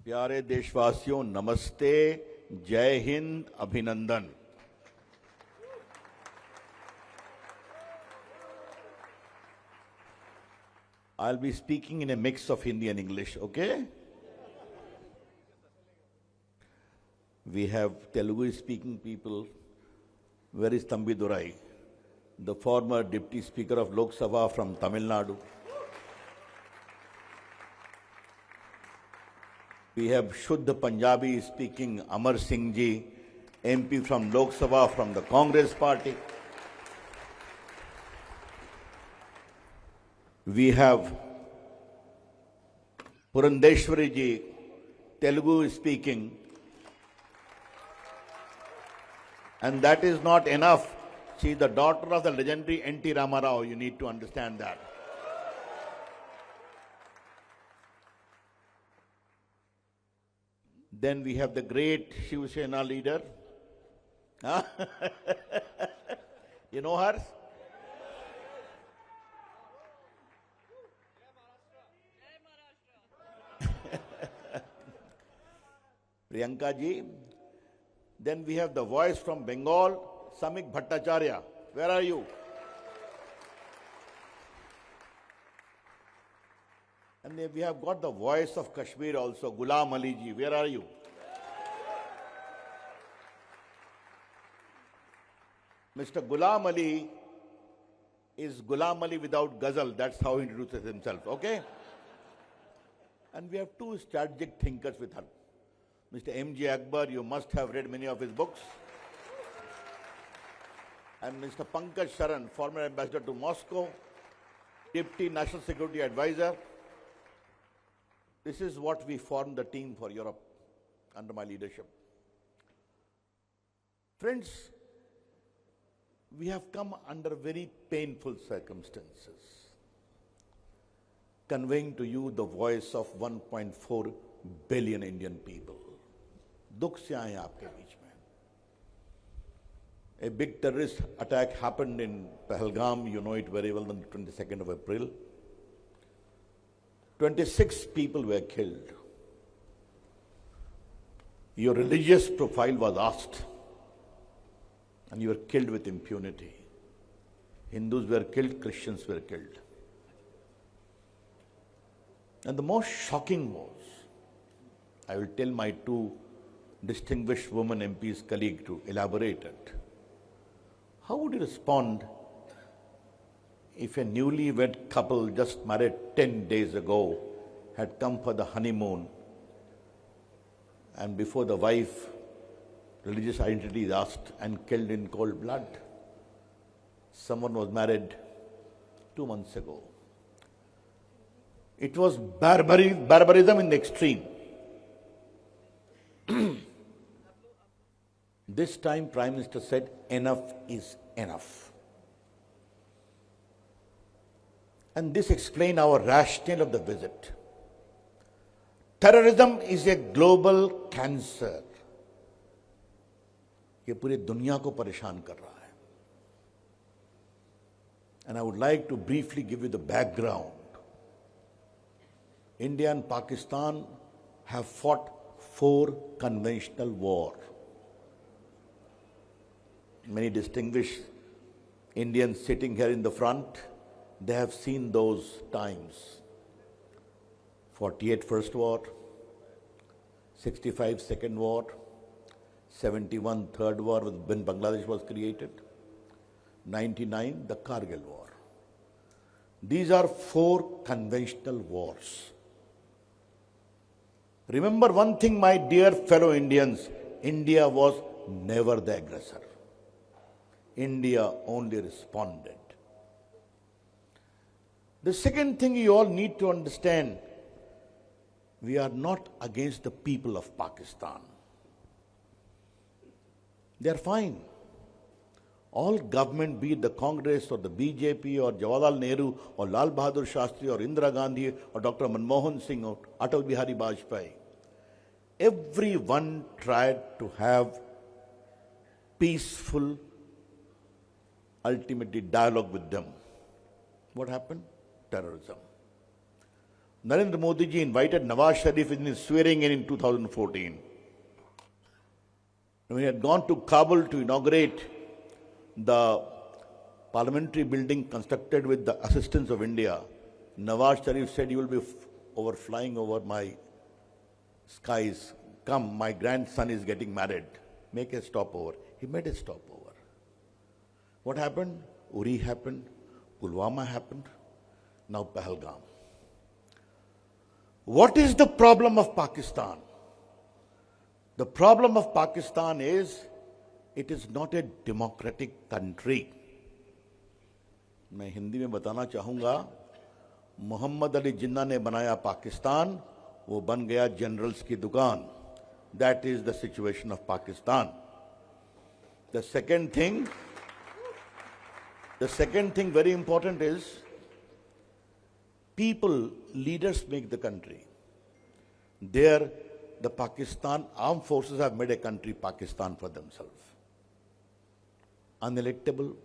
प्यारे देशवासियों, नमस्ते, जय हिंद, अभिनंदन। I'll be speaking in a mix of Hindi and English, okay? We have Telugu speaking people. Where is Thambi Durai, the former Deputy Speaker of Lok Sabha from Tamil Nadu? We have Shuddha Punjabi speaking Amar Singh ji, MP from Lok Sabha from the Congress Party. We have Purandeshwari ji, Telugu speaking. And that is not enough. She is the daughter of the legendary N.T. Ramarao. You need to understand that. Then we have the great Shiv Sena leader. Huh? You know her? Priyanka ji. Then we have the voice from Bengal, Samik Bhattacharya. Where are you? And then we have got the voice of Kashmir also, Ghulam Ali ji. Where are you? Mr. Ghulam Ali is Ghulam Ali without ghazal. That's how he introduces himself, okay? And we have two strategic thinkers with her. Mr. M.J. Akbar, you must have read many of his books. And Mr. Pankaj Sharan, former ambassador to Moscow, Deputy National Security Advisor. This is what we formed the team for Europe under my leadership. Friends, we have come under very painful circumstances, conveying to you the voice of 1.4 billion Indian people. दुख से आए आपके बीच में. A big terrorist attack happened in Pahalgam, you know it very well, on the 22nd of April. 26 people were killed. Your religious profile was asked, and you were killed with impunity. Hindus were killed, Christians were killed. And the most shocking was, I will tell my two distinguished women MPs colleague to elaborate it. How would you respond if a newlywed couple just married 10 days ago had come for the honeymoon, and before the wife, religious identity is asked and killed in cold blood? Someone was married 2 months ago. It was barbarism in the extreme. This time, Prime Minister said, enough is enough. And this explained our rationale of the visit. Terrorism is a global cancer. ये पूरी दुनिया को परेशान कर रहा है. And I would like to briefly give you the background. India and Pakistan have fought 4 conventional wars. Many distinguished Indians sitting here in the front, they have seen those times. 48 First War, 65 Second War, 71 Third War when Bangladesh was created, 99 the Kargil War. These are 4 conventional wars. Remember one thing, my dear fellow Indians, India was never the aggressor. India only responded. The second thing you all need to understand, we are not against the people of Pakistan. They are fine. All government, be it the Congress or the BJP or Jawaharlal Nehru or Lal Bahadur Shastri or Indira Gandhi or Dr. Manmohan Singh or Atal Bihari Vajpayee, everyone tried to have peaceful, ultimately dialogue with them. What happened? Terrorism. Narendra Modi ji invited Nawaz Sharif in his swearing in 2014. When he had gone to Kabul to inaugurate the parliamentary building constructed with the assistance of India, Nawaz Sharif said, "You will be flying over my skies. Come, my grandson is getting married. Make a stopover." He made a stopover. What happened? Uri happened, Pulwama happened, now Pahalgam. What is the problem of Pakistan? The problem of Pakistan is it is not a democratic country. मैं हिंदी में बताना चाहूंगा, मोहम्मद अली जिन्ना ने बनाया पाकिस्तान, वो बन गया generals की दुकान. That is the situation of Pakistan. The second thing very important is people, leaders make the country. There, the Pakistan armed forces have made a country, Pakistan, for themselves. Unelectable,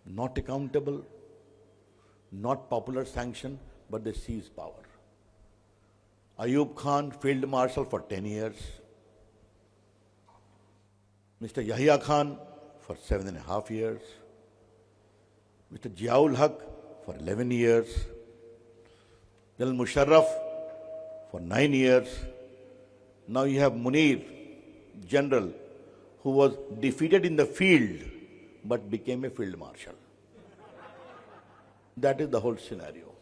not accountable, not popular sanction, but they seize power. Ayub Khan, Field Marshal for 10 years. Mr. Yahya Khan for 7.5 years. Mr. Ziaul Haq for 11 years. General Musharraf for 9 years. Now you have Munir, general, who was defeated in the field but became a field marshal. That is the whole scenario.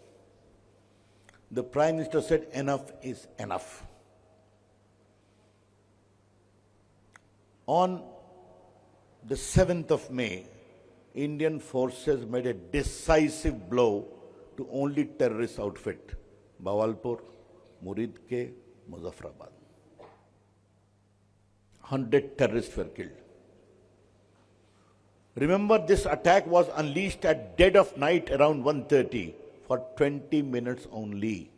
The Prime Minister said enough is enough. On the 7th of May, Indian forces made a decisive blow to only terrorist outfit, Bawalpur, Murid Ke, Muzaffarabad. 100 terrorists were killed. Remember, this attack was unleashed at dead of night around 1:30 for 20 minutes only.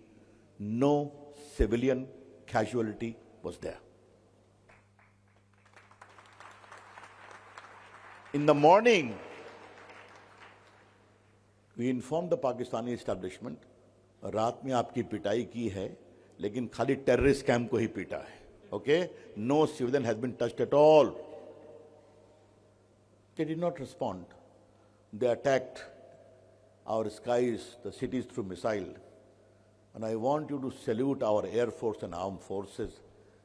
No civilian casualty was there. In the morning, we informed the Pakistani establishment, रात में आपकी पिटाई की है, लेकिन खाली terrorist camp को ही पीटा है. Okay? No civilian has been touched at all. They did not respond. They attacked our skies, the cities through missile. And I want you to salute our Air Force and Armed Forces.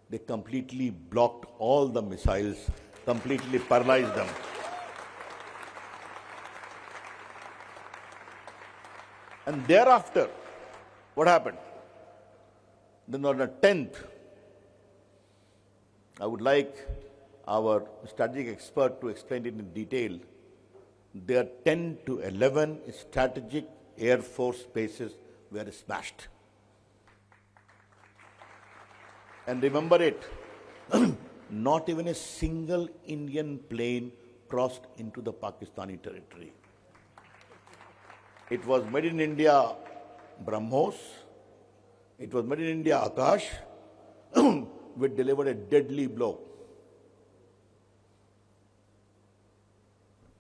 They completely blocked all the missiles, completely paralyzed them. And thereafter, what happened? Then on the 10th, I would like our strategic expert to explain it in detail. There are 10 to 11 strategic Air Force bases were smashed. And remember it, not even a single Indian plane crossed into the Pakistani territory. It was made in India, BrahMos. It was made in India, Akash, which delivered a deadly blow.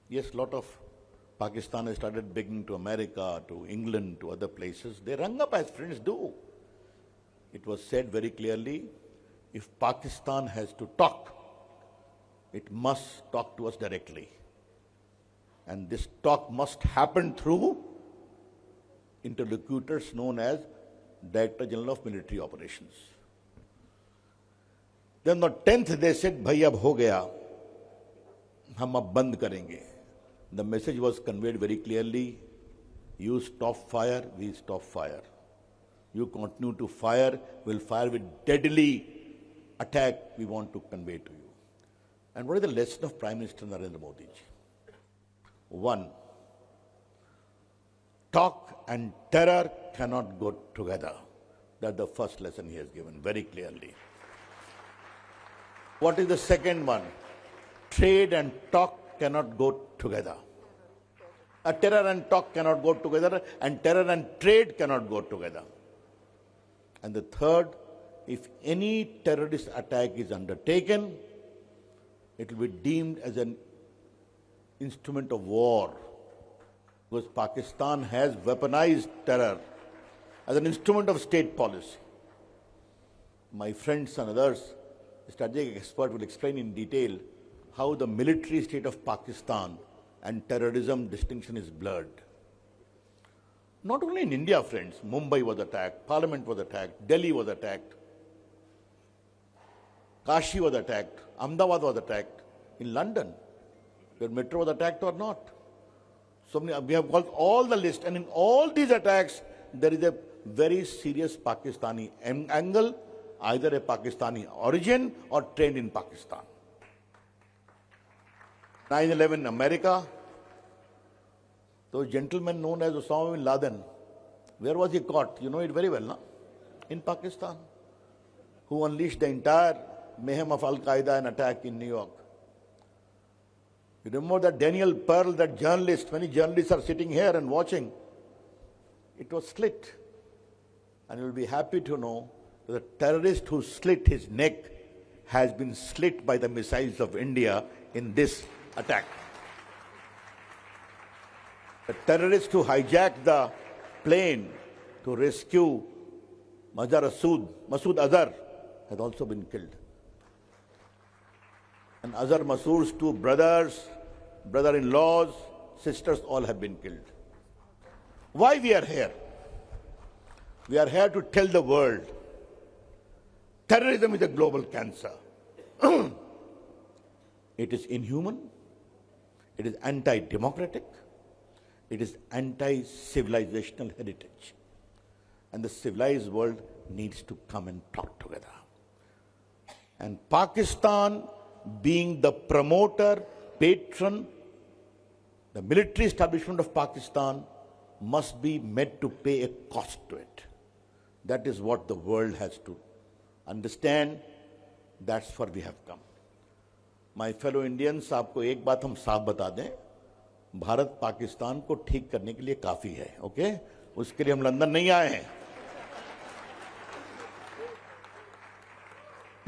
Yes, a lot of Pakistan has started begging to America, to England, to other places. They rung up as friends do. It was said very clearly, if Pakistan has to talk, it must talk to us directly. And this talk must happen through interlocutors known as Director General of Military Operations. Then on the 10th they said, "Bhai, ab ho gaya, hum ab band karenge." The message was conveyed very clearly. You stop fire, we stop fire. You continue to fire, we'll fire with deadly attack we want to convey to you. And what is the lesson of Prime Minister Narendra Modi ji? One, talk and terror cannot go together. That's the first lesson he has given very clearly. What is the second one? Trade and talk cannot go together. Terror and talk cannot go together, and terror and trade cannot go together. And the third, if any terrorist attack is undertaken, it will be deemed as an instrument of war, because Pakistan has weaponized terror as an instrument of state policy. My friends and others, strategic expert, will explain in detail how the military state of Pakistan and terrorism distinction is blurred. Not only in India, friends, Mumbai was attacked, Parliament was attacked, Delhi was attacked, Kashi was attacked, Ahmedabad was attacked, in London, your metro was attacked or not. So we have got all the list, and in all these attacks, there is a very serious Pakistani angle, either a Pakistani origin or trained in Pakistan. 9/11 America, those gentlemen known as Osama bin Laden, where was he caught? You know it very well, no? In Pakistan, who unleashed the entire mayhem of Al-Qaeda and attack in New York. You remember that Daniel Pearl, that journalist, many journalists are sitting here and watching. It was slit. And you'll be happy to know that the terrorist who slit his neck has been slit by the missiles of India in this attack. The terrorist who hijacked the plane to rescue Masood Azhar has also been killed. And Azhar Masood's two brothers, brother-in-laws, sisters, all have been killed. Why we are here? We are here to tell the world terrorism is a global cancer. It is inhuman, it is anti-democratic, it is anti-civilizational heritage. And the civilized world needs to come and talk together. And Pakistan, being the promoter, patron, the military establishment of Pakistan must be made to pay a cost to it. That is what the world has to understand. That's where we have come. My fellow Indians, आपको एक बात हम साफ बता दें, भारत पाकिस्तान को ठीक करने के लिए काफी है, ओके? उसके लिए हम लंदन नहीं आए हैं।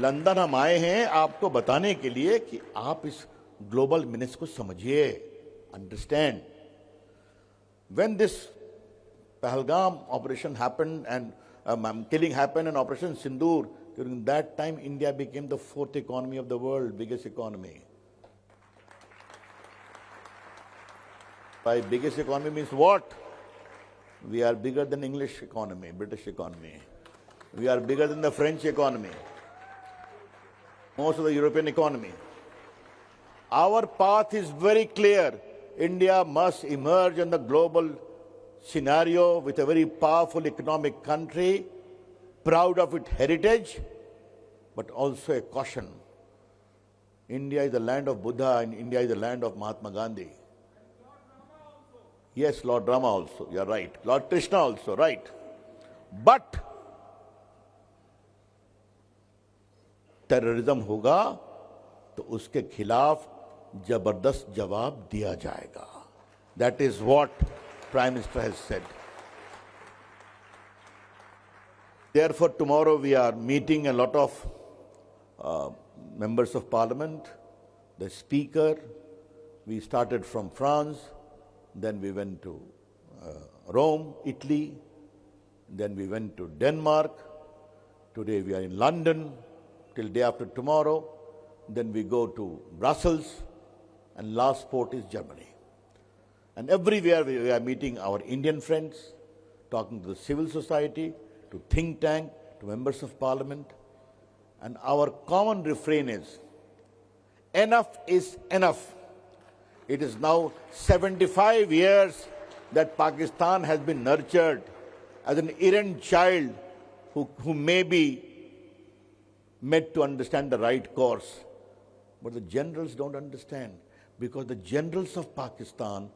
लंदन हम आए हैं आपको बताने के लिए कि आप इस ग्लोबल मिनस को समझिए, understand. When this Pahalgam operation happened and killing happened and Operation Sindoor, during that time India became the fourth economy of the world, biggest economy. By biggest economy means what? We are bigger than English economy, British economy. We are bigger than the French economy, most of the European economy. Our path is very clear. India must emerge in the global scenario with a very powerful economic country, proud of its heritage, but also a caution. India is the land of Buddha and India is the land of Mahatma Gandhi. Yes, Lord Rama also, you are right. Lord Krishna also, right. But terrorism होगा तो उसके खिलाफ जबरदस्त जवाब दिया जाएगा. That is what Prime Minister has said. Therefore, tomorrow we are meeting a lot of members of Parliament, the Speaker. We started from France, then we went to Rome, Italy, then we went to Denmark. Today we are in London till day after tomorrow. Then we go to Brussels, and last port is Germany. And everywhere we are meeting our Indian friends, talking to the civil society, to think tank, to members of Parliament. And our common refrain is, enough is enough. It is now 75 years that Pakistan has been nurtured as an errant child who may be made to understand the right course. But the generals don't understand, because the generals of Pakistan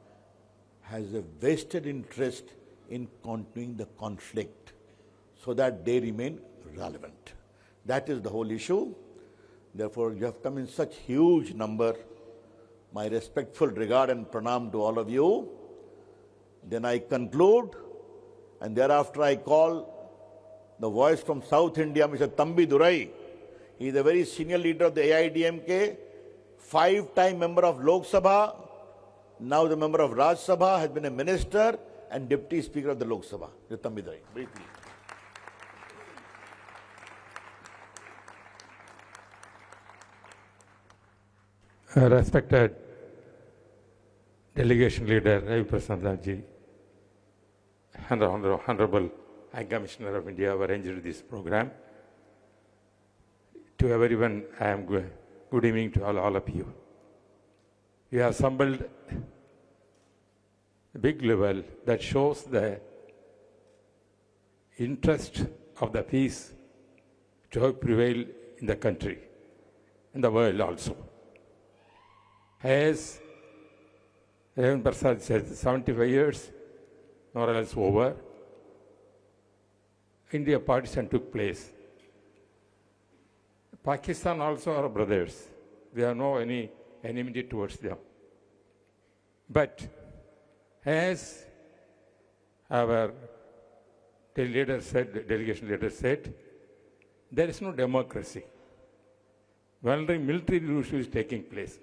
has a vested interest in continuing the conflict so that they remain relevant. That is the whole issue. Therefore, you have come in such huge number. My respectful regard and pranam to all of you. Then I conclude, and thereafter I call the voice from South India, Mr. Thambi Durai. He is a very senior leader of the AIDMK, 5-time member of Lok Sabha, now the member of Raj Sabha, has been a minister, and Deputy Speaker of the Lok Sabha, Thambidurai. Briefly. Respected Delegation Leader Ravi Prasad ji and the Honorable High Commissioner of India who arranged this program. To everyone, I am good evening to all of you. We have assembled a big level that shows the interest of the peace to prevail in the country, in the world also. As Ravi Prasad said, 75 years, more or less over, India partition took place. Pakistan also are brothers. There are no any enmity towards them. But as our delegation leader said, there is no democracy. Only military rule is taking place.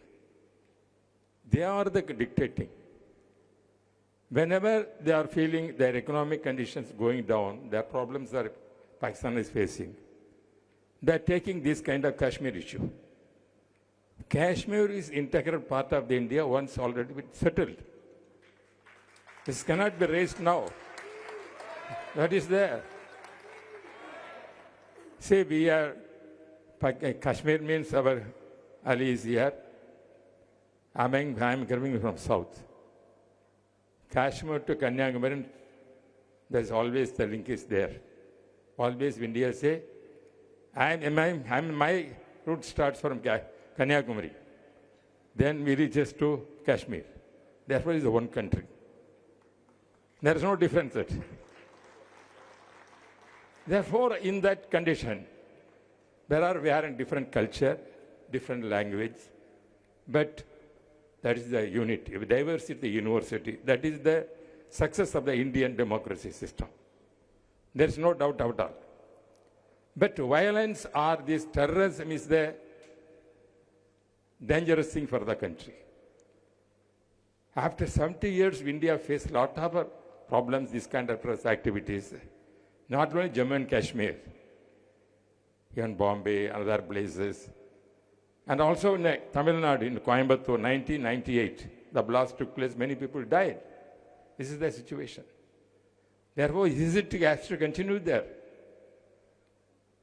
They are the dictating. Whenever they are feeling their economic conditions going down, their problems that Pakistan is facing, they are taking this kind of Kashmir issue. Kashmir is integral part of the India once already been settled. This cannot be raised now. That is there. Say we are, Kashmir means our Ali is here. I am coming from south. Kashmir to Kanyakumari, there's always the link is there. Always India say, my route starts from Kanyakumari. Then we reaches to Kashmir. Therefore, it's one country. There is no difference. Therefore, in that condition, we are in different culture, different language, but that is the unity, diversity, university. That is the success of the Indian democracy system. There is no doubt about all. But violence or this terrorism is the dangerous thing for the country. After 70 years, India faced a lot of problems, this kind of terrorist activities. Not only Jammu and Kashmir, even Bombay and other places. And also in Tamil Nadu, in Coimbatore, 1998, the blast took place, many people died. This is the situation. Therefore, it has to continue there.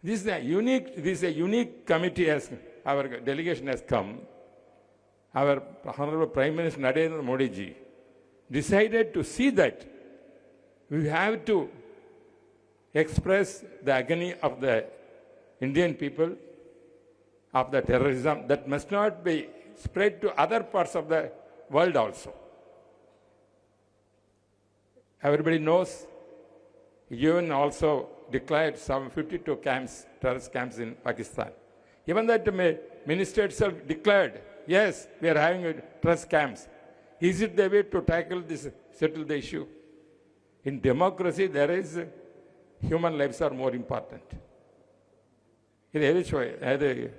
This is a unique committee as our delegation has come. Our Honorable Prime Minister Narendra Modi ji decided to see that we have to express the agony of the Indian people of the terrorism that must not be spread to other parts of the world also. Everybody knows, UN also declared some 52 camps, terrorist camps in Pakistan. Even that minister itself declared, yes, we are having terrorist camps. Is it the way to tackle this, settle the issue? In democracy, there is human lives are more important. I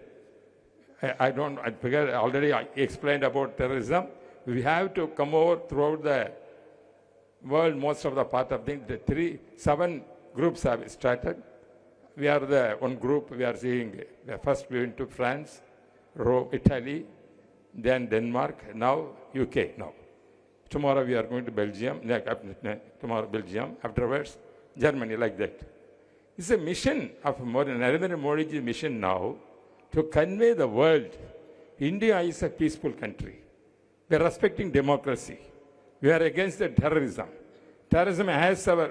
already explained about terrorism. We have to come over throughout the world, most of the part of things. The 7 groups have started. We are the one group, we are seeing, first we went to France, Rome, Italy, then Denmark, now UK now. Tomorrow we are going to Belgium, tomorrow Belgium, afterwards Germany, like that. It's a mission of Narendra Modi's mission now to convey the world. India is a peaceful country. We are respecting democracy. We are against the terrorism. Terrorism has our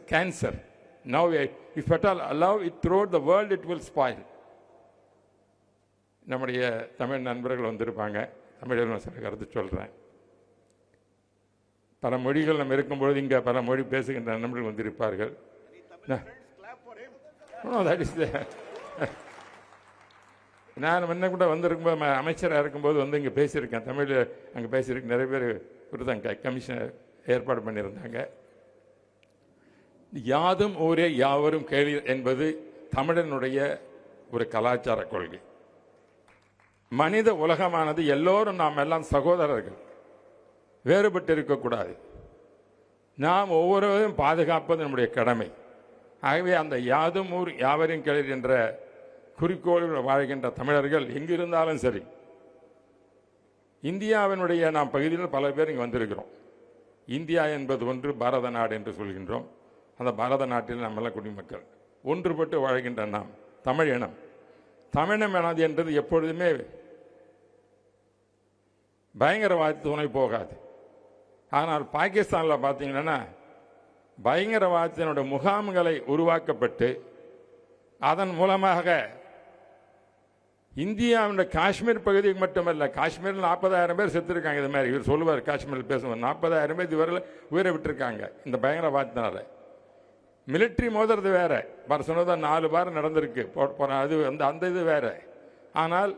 cancer. Now, if at all allow it throughout the world, it will spoil. நம்முடைய தமிழ் நண்பர்கள் வந்திருப்பாங்க. தமிழில் நான் சில கருத்து சொல்கிறேன். பல மொழிகள் நம்ம இருக்கும்பொழுது இங்கே பல மொழி பேசுகின்ற நண்பர்கள் வந்திருப்பார்கள். நான் முன்ன கூட வந்திருக்கும்போது அமைச்சராக இருக்கும்போது வந்து இங்கே பேசியிருக்கேன். தமிழ் அங்கே பேசியிருக்கேன். நிறைய பேர் கொடுத்தாங்க, கமிஷன் ஏற்பாடு பண்ணியிருந்தாங்க. யாதும் ஊரே யாவரும் கேளீர் என்பது தமிழனுடைய ஒரு கலாச்சார கொள்கை. மனித உலகமானது எல்லோரும் நாம் எல்லாம் சகோதரர்கள், வேறுபட்டு இருக்கக்கூடாது. நாம் ஒவ்வொருவரையும் பாதுகாப்பது நம்முடைய கடமை. ஆகவே அந்த யாதும் ஊர் யாவரும் கேளீர் என்ற குறிக்கோளில் வாழ்கின்ற தமிழர்கள் எங்கிருந்தாலும் சரி, இந்தியாவினுடைய நாம் பகுதியில் பல பேர் இங்கே வந்திருக்கிறோம். இந்தியா என்பது ஒன்று, பாரத நாடு என்று சொல்கின்றோம். அந்த பாரத நாட்டில் நம்மள குடிமக்கள் ஒன்றுபட்டு வாழ்கின்ற நாம் தமிழ் இனம். தமிழினம் எனது என்றது எப்பொழுதுமே பயங்கரவாத துணை போகாது. ஆனால் பாகிஸ்தானில் பார்த்தீங்கன்னா பயங்கரவாதத்தினுடைய முகாம்களை உருவாக்கப்பட்டு அதன் மூலமாக இந்தியாவுடைய காஷ்மீர் பகுதிக்கு மட்டுமல்ல, காஷ்மீரில் 40,000 பேர் செத்துருக்காங்க. இது மாதிரி இவர் சொல்லுவார், காஷ்மீரில் பேசுவார், 40,000 பேர் இதுவரையில் உயிரை விட்டுருக்காங்க இந்த பயங்கரவாதத்தினால. மிலிட்ரி மோதுறது வேற, பார் சொன்னதான் 4 பார் நடந்திருக்கு, அது அந்த இது வேற. ஆனால்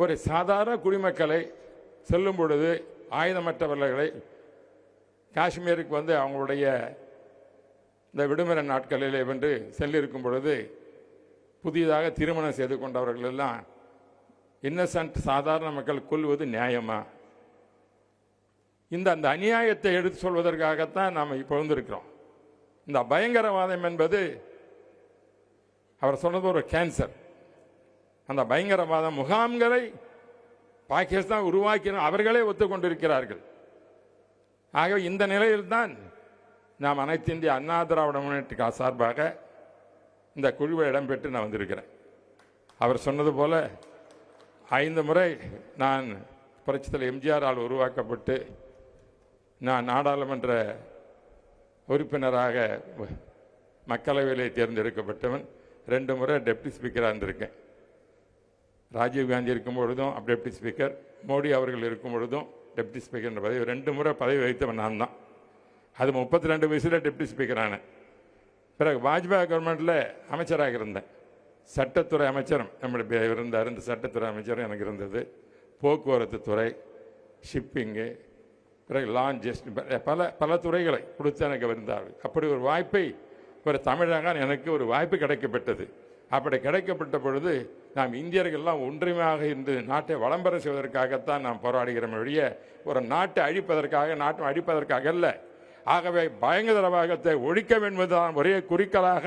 ஒரு சாதாரண குடிமக்களை செல்லும் பொழுது ஆயுதமற்றவர்களை காஷ்மீருக்கு வந்து அவங்களுடைய இந்த விடுமுறை நாட்களில் வென்று செல்லிருக்கும் பொழுது புதிதாக திருமணம் செய்து கொண்டவர்கள் எல்லாம் இன்னசென்ட் சாதாரண மக்கள் கொல்வது நியாயமா? அந்த அநியாயத்தை எடுத்து சொல்வதற்காகத்தான் நாம் இப்போ வந்திருக்கிறோம். இந்த பயங்கரவாதம் என்பது அவர் சொன்னது ஒரு கேன்சர். அந்த பயங்கரவாத முகாம்களை பாகிஸ்தான் உருவாக்கின அவர்களே ஒத்துக்கொண்டிருக்கிறார்கள். ஆகவே இந்த நிலையில்தான் நாம் அனைத்து இந்திய அண்ணா திராவிட முன்னேற்ற சார்பாக இந்த குழுவை இடம்பெற்று நான் வந்திருக்கிறேன். அவர் சொன்னது போல 5 முறை நான் புரட்சித்தலைவர் எம்ஜிஆரால் உருவாக்கப்பட்டு நான் நாடாளுமன்ற உறுப்பினராக மக்களவையிலே தேர்ந்தெடுக்கப்பட்டவன். 2 முறை டெப்டி ஸ்பீக்கராக இருந்திருக்கேன். ராஜீவ்காந்தி இருக்கும் பொழுதும் டெப்டி ஸ்பீக்கர், மோடி அவர்கள் இருக்கும் பொழுதும் டெப்டி ஸ்பீக்கர் என்ற பதவி 2 முறை பதவி வகித்தவன் நான் தான். அது 32 வயசில் டெப்டி ஸ்பீக்கர் ஆனேன். பிறகு வாஜ்பாய் கவர்மெண்ட்டில் அமைச்சராக இருந்தேன். சட்டத்துறை அமைச்சரும் நம்முடைய இருந்தார். இந்த சட்டத்துறை அமைச்சரும் எனக்கு இருந்தது. போக்குவரத்து துறை, ஷிப்பிங்கு, பிறகு லான் பல துறைகளை கொடுத்து எனக்கு இருந்தார்கள். அப்படி ஒரு வாய்ப்பை ஒரு தமிழக எனக்கு ஒரு வாய்ப்பு கிடைக்கப்பட்டது. அப்படி கிடைக்கப்பட்ட பொழுது நாம் இந்தியர்கள்லாம் ஒன்றுமையாக இருந்து நாட்டை வளம் பெற செய்வதற்காகத்தான் நாம் போராடுகிறோம் ஒழிய ஒரு நாட்டை அழிப்பதற்காக அல்ல. ஆகவே பயங்கரவாதத்தை ஒழிக்க என்பதுதான் ஒரே குறிக்கோளாக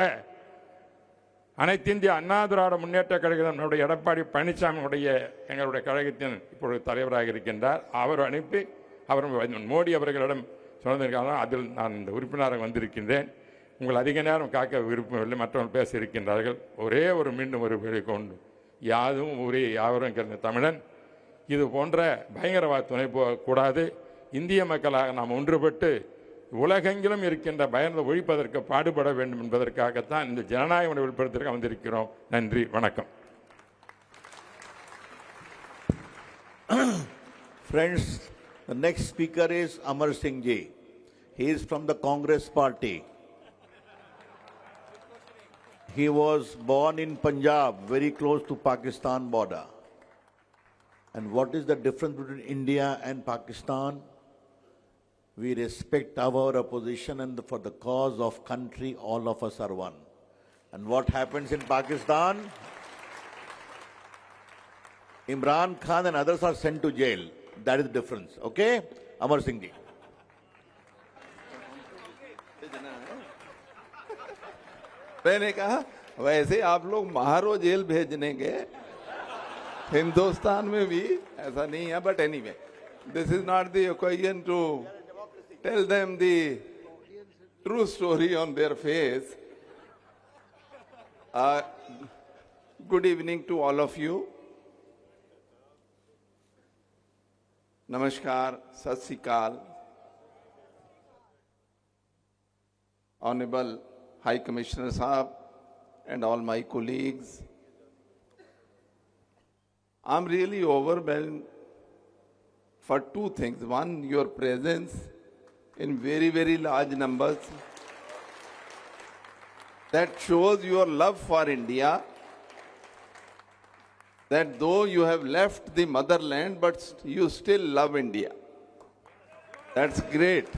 அனைத்து இந்திய அண்ணா திராவிட முன்னேற்ற கழகம் நம்முடைய எடப்பாடி பழனிசாமியுடைய எங்களுடைய கழகத்தின் இப்பொழுது தலைவராக இருக்கின்றார். அவர் அனுப்பி அவர் மோடி அவர்களிடம் சொன்னதற்காக அதில் நான் இந்த உறுப்பினராக வந்திருக்கின்றேன். உங்கள் அதிக நேரம் காக்க விருப்பமில்லை, மற்றவர்கள் பேச இருக்கின்றார்கள். ஒரே ஒரு மீண்டும் ஒரு வேலை கொண்டு யாதும் ஊரே யாவரும் கேளீர் தமிழன். இது போன்ற பயங்கரவாத துணை போகக்கூடாது. இந்திய மக்களாக நாம் ஒன்றுபட்டு உலகெங்கிலும் இருக்கின்ற பயத்தை ஒழிப்பதற்கு பாடுபட வேண்டும் என்பதற்காகத்தான் இந்த ஜனநாயக வெளிப்படுத்திற்கு வந்திருக்கிறோம். நன்றி, வணக்கம். Friends, the next speaker is Amar Singh Ji. He is from the Congress Party. He was born in Punjab, very close to Pakistan border. And what is the difference between India and Pakistan? We respect our opposition, and for the cause of country, all of us are one. And what happens in Pakistan? Imran Khan and others are sent to jail. That is the difference. Okay? Amar Singh Ji. मैंने कहा वैसे आप लोग महारो jail भेजने के हिंदुस्तान में भी ऐसा नहीं है, but anyway this is not the occasion to tell them the true story on their face. Good evening to all of you. नमस्कार, Sat Shri Akal. Honourable High Commissioner Saab and all my colleagues, I'm really overwhelmed for 2 things. One, your presence in very, very large numbers. That shows your love for India, that though you have left the motherland, but you still love India. That's great.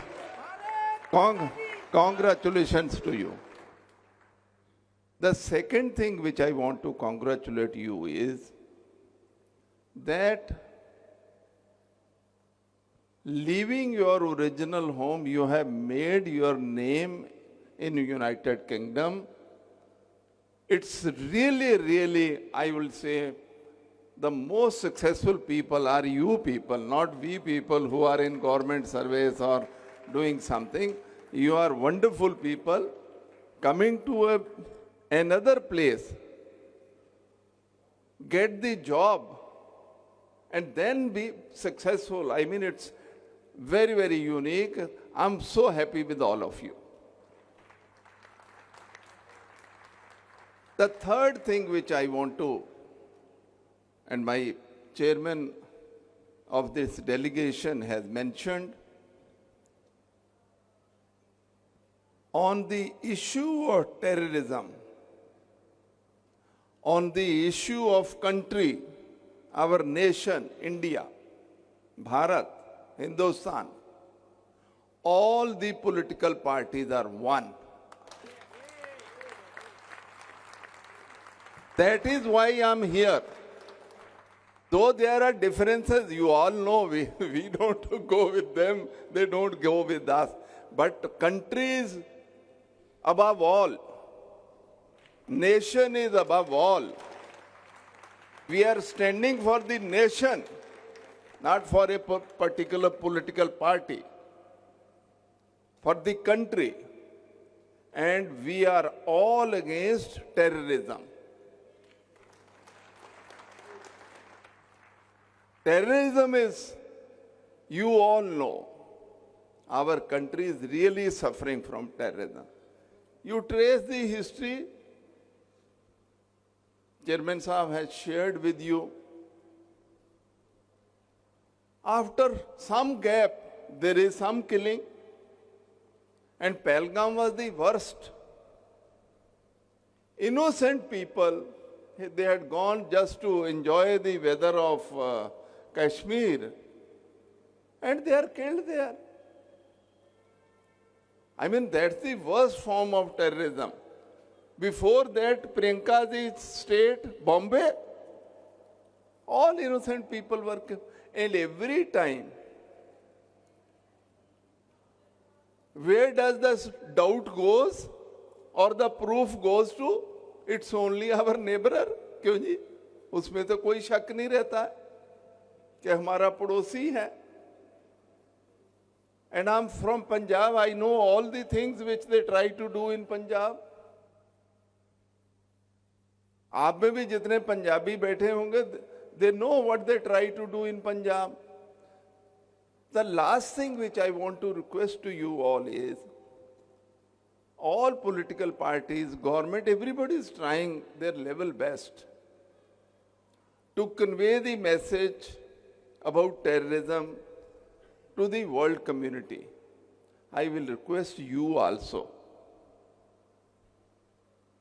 Congratulations to you. The second thing which I want to congratulate you is that leaving your original home, you have made your name in United Kingdom. It's really, really, I will say, the most successful people are you people, not we people who are in government service or doing something. You are wonderful people coming to another place, get the job, and then be successful. I mean, it's very, very unique. I'm so happy with all of you. The third thing which I want to, and my chairman of this delegation has mentioned, on the issue of terrorism, on the issue of country, our nation, India, Bharat, Hindustan, all the political parties are one. That is why I'm here. Though there are differences, you all know we don't go with them, they don't go with us. But country is above all. Nation is above all. We are standing for the nation, not for a particular political party, for the country. And we are all against terrorism. Terrorism is, you all know, our country is really suffering from terrorism. You trace the history, Chairman Sahab has shared with you. After some gap, there is some killing, and Pahalgam was the worst. Innocent people, they had gone just to enjoy the weather of Kashmir, and they are killed there. I mean, that's the worst form of terrorism. Before that, Priyanka's state, Bombay, all innocent people were killed. And every time, where does the doubt goes or the proof goes to? It's only our neighbor. क्यों जी? उसमें तो कोई शक नहीं रहता है कि हमारा पड़ोसी है. And I'm from Punjab. I know all the things which they try to do in Punjab. आप में भी जितने पंजाबी बैठे होंगे, they know what they try to do in Punjab. The last thing which I want to request to you all is, all political parties, government, everybody is trying their level best to convey the message about terrorism to the world community. I will request you also.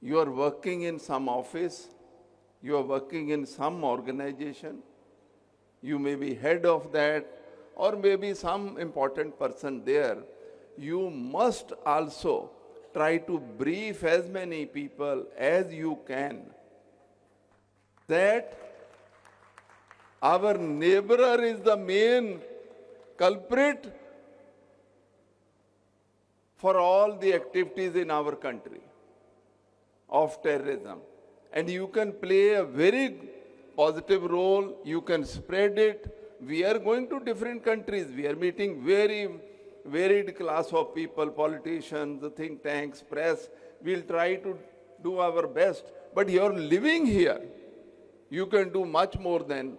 You are working in some office, you are working in some organization, you may be head of that, or maybe some important person there. You must also try to brief as many people as you can that our neighbor is the main culprit for all the activities in our country of terrorism. And you can play a very positive role, you can spread it. We are going to different countries, we are meeting very varied class of people, politicians, think tanks, press. We'll try to do our best. But you're living here, you can do much more than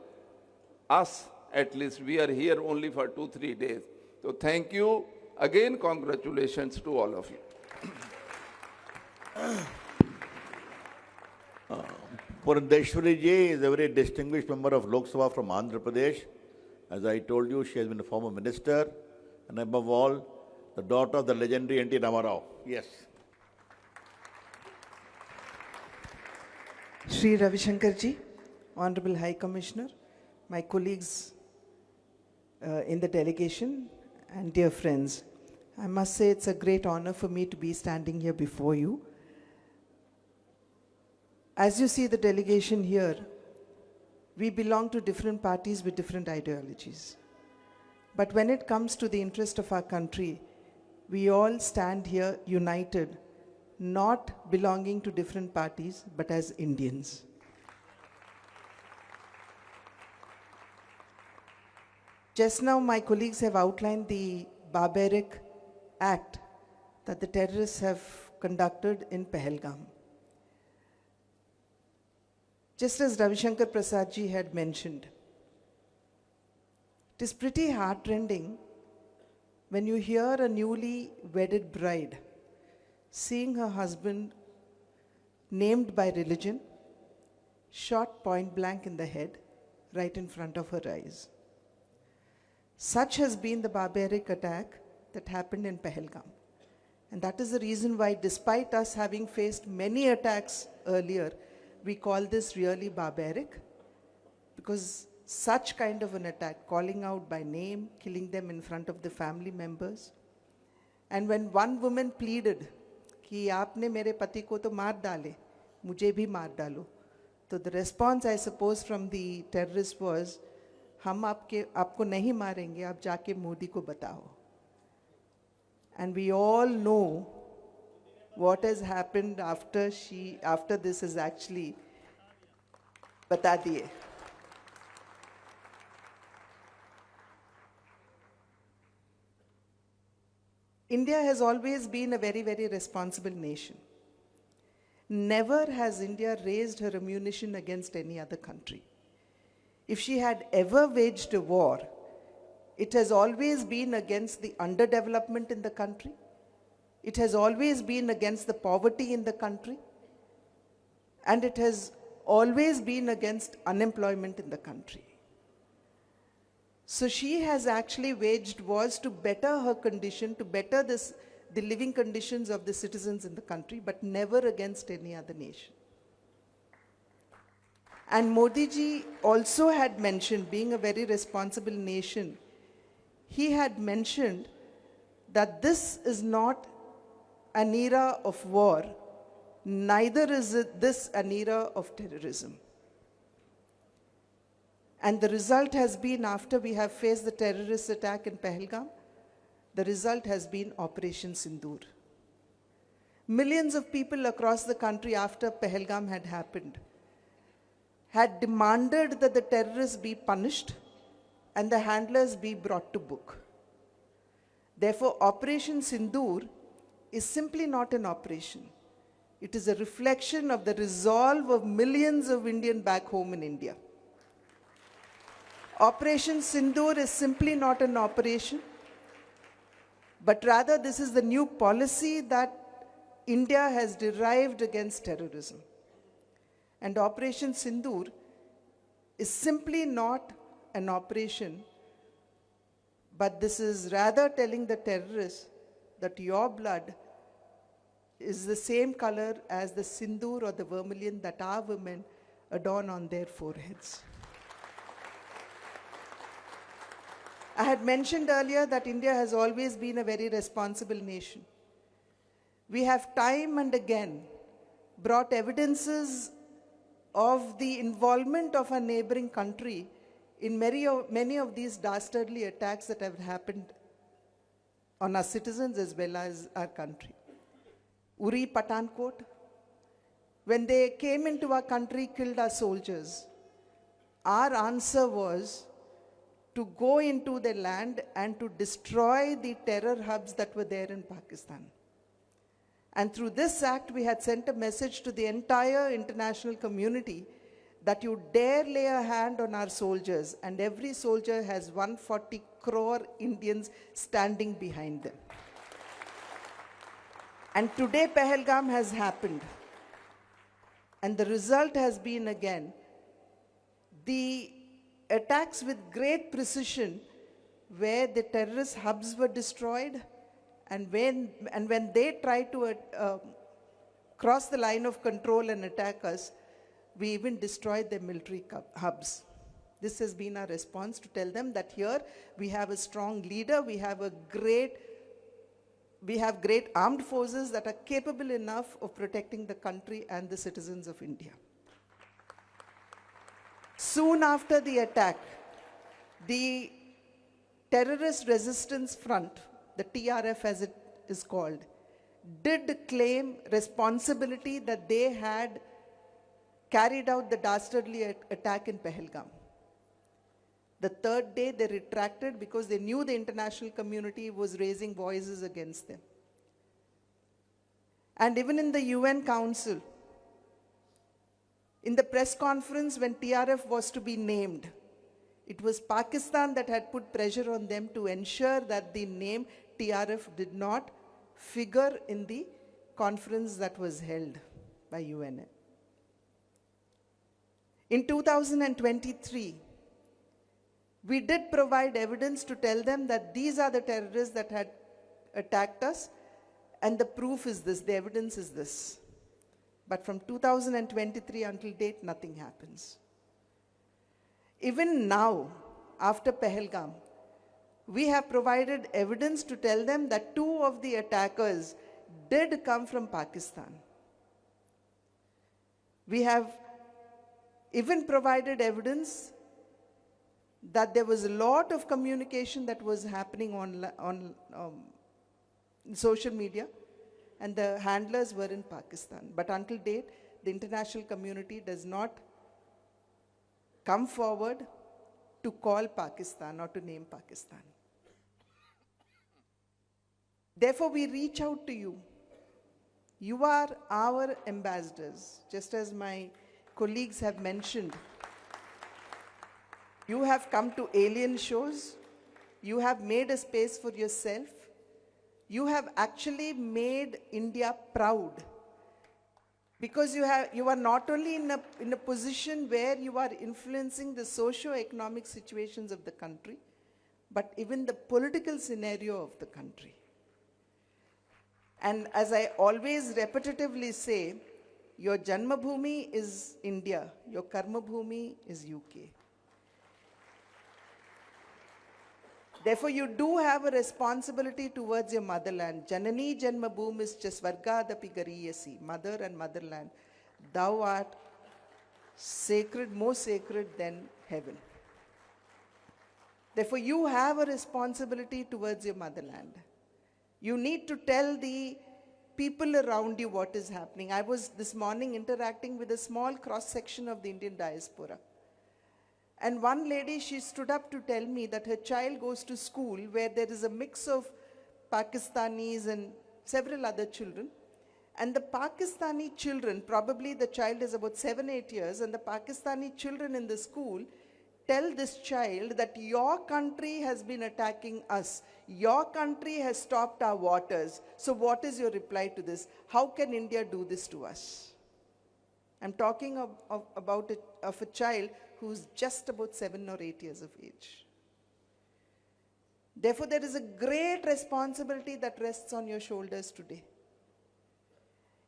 us. At least we are here only for 2-3 days. So thank you. Again, congratulations to all of you. Purandeshwari ji is a very distinguished member of Lok Sabha from Andhra Pradesh. As I told you, she has been a former minister, and above all, the daughter of the legendary N.T. Ramarao. Yes. Shri Ravi Shankar ji, Honorable High Commissioner, my colleagues in the delegation, and dear friends, I must say it's a great honor for me to be standing here before you. As you see the delegation here, we belong to different parties with different ideologies. But when it comes to the interest of our country, we all stand here united, not belonging to different parties, but as Indians. Just now, my colleagues have outlined the barbaric act that the terrorists have conducted in Pahalgam. Just as Ravi Shankar Prasad ji had mentioned, it is pretty heartrending when you hear a newly wedded bride seeing her husband named by religion, shot point blank in the head, right in front of her eyes. Such has been the barbaric attack that happened in Pahalgam. And that is the reason why, despite us having faced many attacks earlier, we call this really barbaric, because such kind of an attack, calling out by name, killing them in front of the family members. And when one woman pleaded, कि आपने मेरे पति को तो मार डाले, मुझे भी मार डालो. So the response, I suppose, from the terrorist was, हम आपको नहीं मारेंगे, आप जाके मोदी को बताओ. And we all know what has happened after this is actually बता दिए. India has always been a very, very responsible nation. Never has India raised her ammunition against any other country. If she had ever waged a war, it has always been against the underdevelopment in the country. It has always been against the poverty in the country. And it has always been against unemployment in the country. So she has actually waged wars to better her condition, to better the living conditions of the citizens in the country, but never against any other nation. And Modi ji also had mentioned, being a very responsible nation, he had mentioned that this is not an era of war, neither is this an era of terrorism. And the result has been, after we have faced the terrorist attack in Pahalgam, the result has been Operation Sindoor. Millions of people across the country, after Pahalgam had happened, had demanded that the terrorists be punished and the handlers be brought to book. Therefore, Operation Sindoor is simply not an operation. It is a reflection of the resolve of millions of Indians back home in India. Operation Sindoor is simply not an operation, but rather this is the new policy that India has derived against terrorism. And Operation Sindoor is simply not an operation, but this is rather telling the terrorists that your blood is the same color as the sindoor or the vermilion that our women adorn on their foreheads. I had mentioned earlier that India has always been a very responsible nation. We have time and again brought evidences of the involvement of our neighboring country in many of these dastardly attacks that have happened on our citizens as well as our country. Uri, Pathankot, when they came into our country, killed our soldiers, our answer was to go into the land and to destroy the terror hubs that were there in Pakistan. And through this act, we had sent a message to the entire international community that you dare lay a hand on our soldiers, and every soldier has 140 crore Indians standing behind them. And today, Pahalgam has happened. And the result has been, again, the attacks with great precision where the terrorist hubs were destroyed, and when they tried to cross the line of control and attack us, we even destroyed their military hubs. This has been our response, to tell them that here we have a strong leader, we have great armed forces that are capable enough of protecting the country and the citizens of India. Soon after the attack, the Terrorist Resistance Front, the TRF as it is called, did claim responsibility that they had carried out the dastardly attack in Pahalgam. The third day they retracted because they knew the international community was raising voices against them. And even in the UN Council, in the press conference when TRF was to be named, it was Pakistan that had put pressure on them to ensure that the name TRF did not figure in the conference that was held by UN. In 2023, we did provide evidence to tell them that these are the terrorists that had attacked us, and the proof is this, the evidence is this. But from 2023 until date, nothing happens. Even now, after Pahalgam, we have provided evidence to tell them that 2 of the attackers did come from Pakistan. We have even provided evidence that there was a lot of communication that was happening on social media, and the handlers were in Pakistan. But until date, the international community does not come forward to call Pakistan or to name Pakistan. Therefore, we reach out to you. You are our ambassadors, just as my colleagues have mentioned. You have come to alien shows. You have made a space for yourself. You have actually made India proud. Because you are not only in a position where you are influencing the socio-economic situations of the country, but even the political scenario of the country. And as I always repetitively say, your Janmabhoomi is India, your Karmabhoomi is UK. Therefore, you do have a responsibility towards your motherland. Janani Janmabhoomi is Svargadapi Gariyasi, mother and motherland. Thou art sacred, more sacred than heaven. Therefore, you have a responsibility towards your motherland. You need to tell the people around you what is happening. I was this morning interacting with a small cross-section of the Indian diaspora. And one lady, she stood up to tell me that her child goes to school where there is a mix of Pakistanis and several other children. And the Pakistani children, probably the child is about 7-8 years, and the Pakistani children in the school tell this child that your country has been attacking us. Your country has stopped our waters. So what is your reply to this? How can India do this to us? I'm talking about a child who's just about 7 or 8 years of age. Therefore, there is a great responsibility that rests on your shoulders today.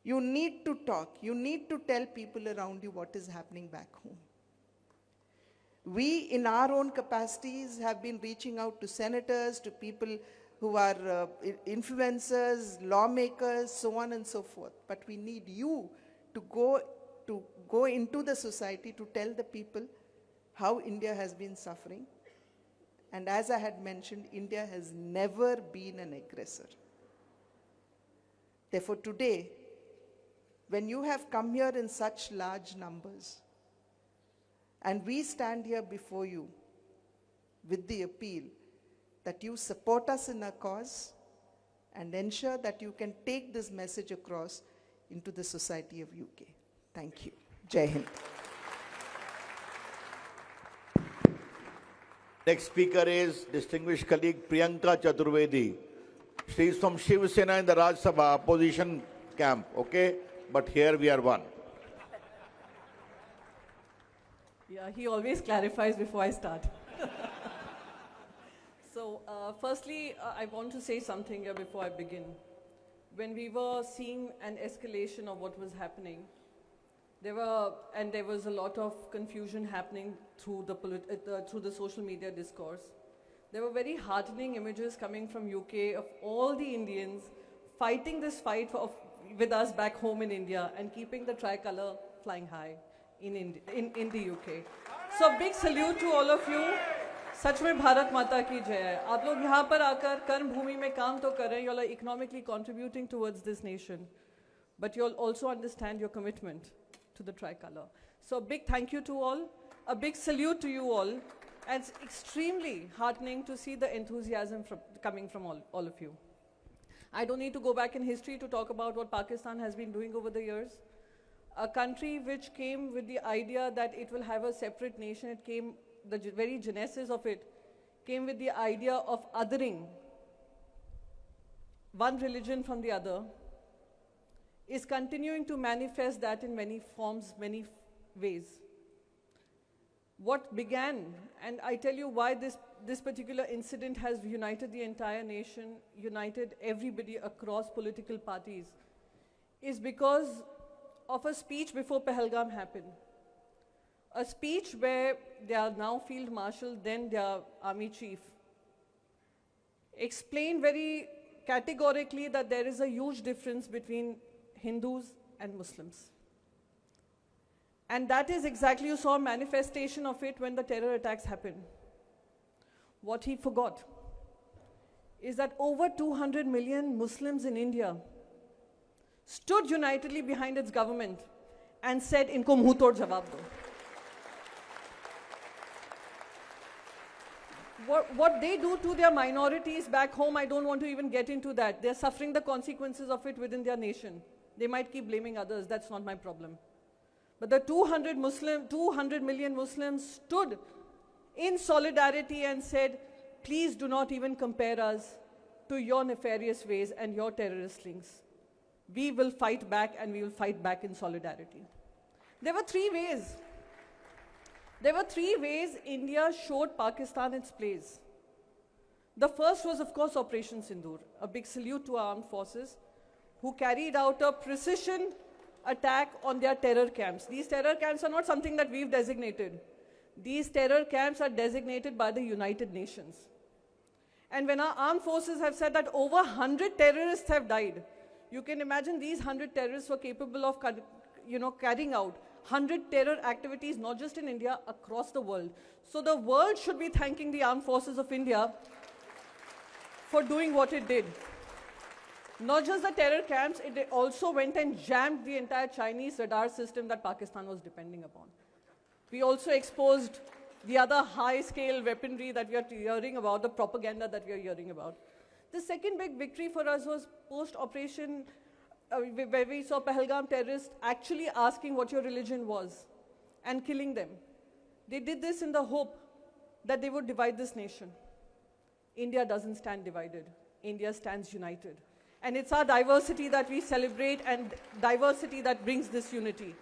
You need to talk. You need to tell people around you what is happening back home. We, in our own capacities, have been reaching out to senators, to people who are influencers, lawmakers, so on and so forth. But we need you to go into the society to tell the people how India has been suffering. And as I had mentioned, India has never been an aggressor. Therefore, today, when you have come here in such large numbers, and we stand here before you with the appeal that you support us in our cause and ensure that you can take this message across into the society of UK. Thank you. Jai Hind. Next speaker is distinguished colleague Priyanka Chaturvedi. She is from Shiv Sena in the Raj Sabha opposition camp, okay? But here we are one. Yeah, he always clarifies before I start. So, firstly, I want to say something here before I begin. When we were seeing an escalation of what was happening, there was a lot of confusion happening through the social media discourse. There were very heartening images coming from UK of all the Indians fighting this fight with us back home in India and keeping the tricolour flying high in the UK. So a big salute to all of you. सच में भारत माता की जय है. आप लोग यहाँ पर आकर कर्म भूमि में काम तो कर रहे हैं. You all are economically contributing towards this nation, but you all also understand your commitment to the tricolor. So a big thank you to all, a big salute to you all, and it's extremely heartening to see the enthusiasm coming from all of you. I don't need to go back in history to talk about what Pakistan has been doing over the years. A country which came with the idea that it will have a separate nation, it came, the very genesis of it came with the idea of othering one religion from the other, is continuing to manifest that in many forms, many ways. What began, and I tell you why this particular incident has united the entire nation, united everybody across political parties, is because of a speech before Pahalgam happened. A speech where their now Field Marshal, then their Army Chief, explained very categorically that there is a huge difference between Hindus and Muslims. And that is exactly, you saw a manifestation of it when the terror attacks happened. What he forgot is that over 200 million Muslims in India stood unitedly behind its government and said, "Inko muh tod jawab do." What they do to their minorities back home, I don't want to even get into that. They're suffering the consequences of it within their nation. They might keep blaming others, that's not my problem. But the 200 million Muslims stood in solidarity and said, please do not even compare us to your nefarious ways and your terrorist links. We will fight back, and we will fight back in solidarity. There were three ways. There were three ways India showed Pakistan its place. The first was, of course, Operation Sindoor. A big salute to our armed forces who carried out a precision attack on their terror camps. These terror camps are not something that we've designated. These terror camps are designated by the United Nations. And when our armed forces have said that over 100 terrorists have died, you can imagine these 100 terrorists were capable of carrying out 100 terror activities, not just in India, across the world. So the world should be thanking the armed forces of India for doing what it did. Not just the terror camps, it also went and jammed the entire Chinese radar system that Pakistan was depending upon. We also exposed the other high-scale weaponry that we are hearing about, the propaganda that we are hearing about. The second big victory for us was post-operation, where we saw Pahalgam terrorists actually asking what your religion was and killing them. They did this in the hope that they would divide this nation. India doesn't stand divided. India stands united. And it's our diversity that we celebrate, and diversity that brings this unity.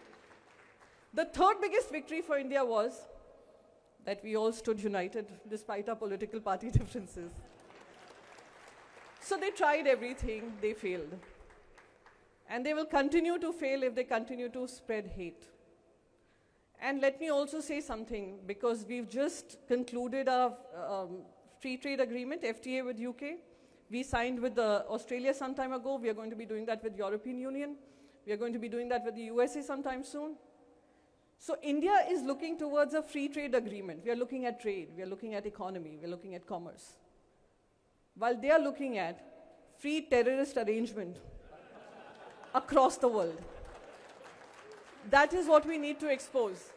The third biggest victory for India was that we all stood united despite our political party differences. So they tried everything, they failed. And they will continue to fail if they continue to spread hate. And let me also say something, because we've just concluded our free trade agreement, FTA, with UK. We signed with Australia some time ago. We are going to be doing that with the European Union. We are going to be doing that with the USA sometime soon. So India is looking towards a free trade agreement. We are looking at trade. We are looking at economy. We are looking at commerce. While they are looking at free terrorist arrangement across the world. That is what we need to expose.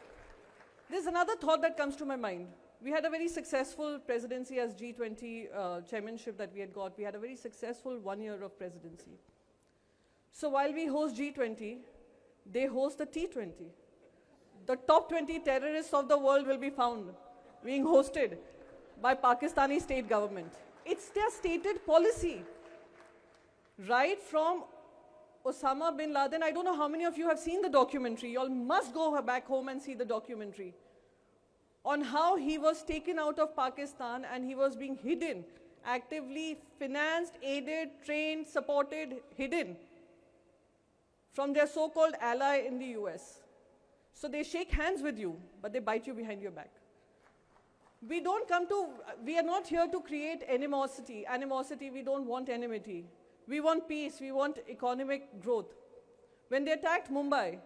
There's another thought that comes to my mind. We had a very successful presidency as G20 chairmanship that we had got. We had a very successful 1 year of presidency. So while we host G20, they host the T20. The top 20 terrorists of the world will be found being hosted by Pakistani state government. It's their stated policy. Right from Osama bin Laden, I don't know how many of you have seen the documentary. You all must go back home and see the documentary on how he was taken out of Pakistan and he was being hidden, actively financed, aided, trained, supported, hidden from their so-called ally in the US. So they shake hands with you, but they bite you behind your back. We are not here to create animosity. We don't want enmity. We want peace, we want economic growth. When they attacked Mumbai,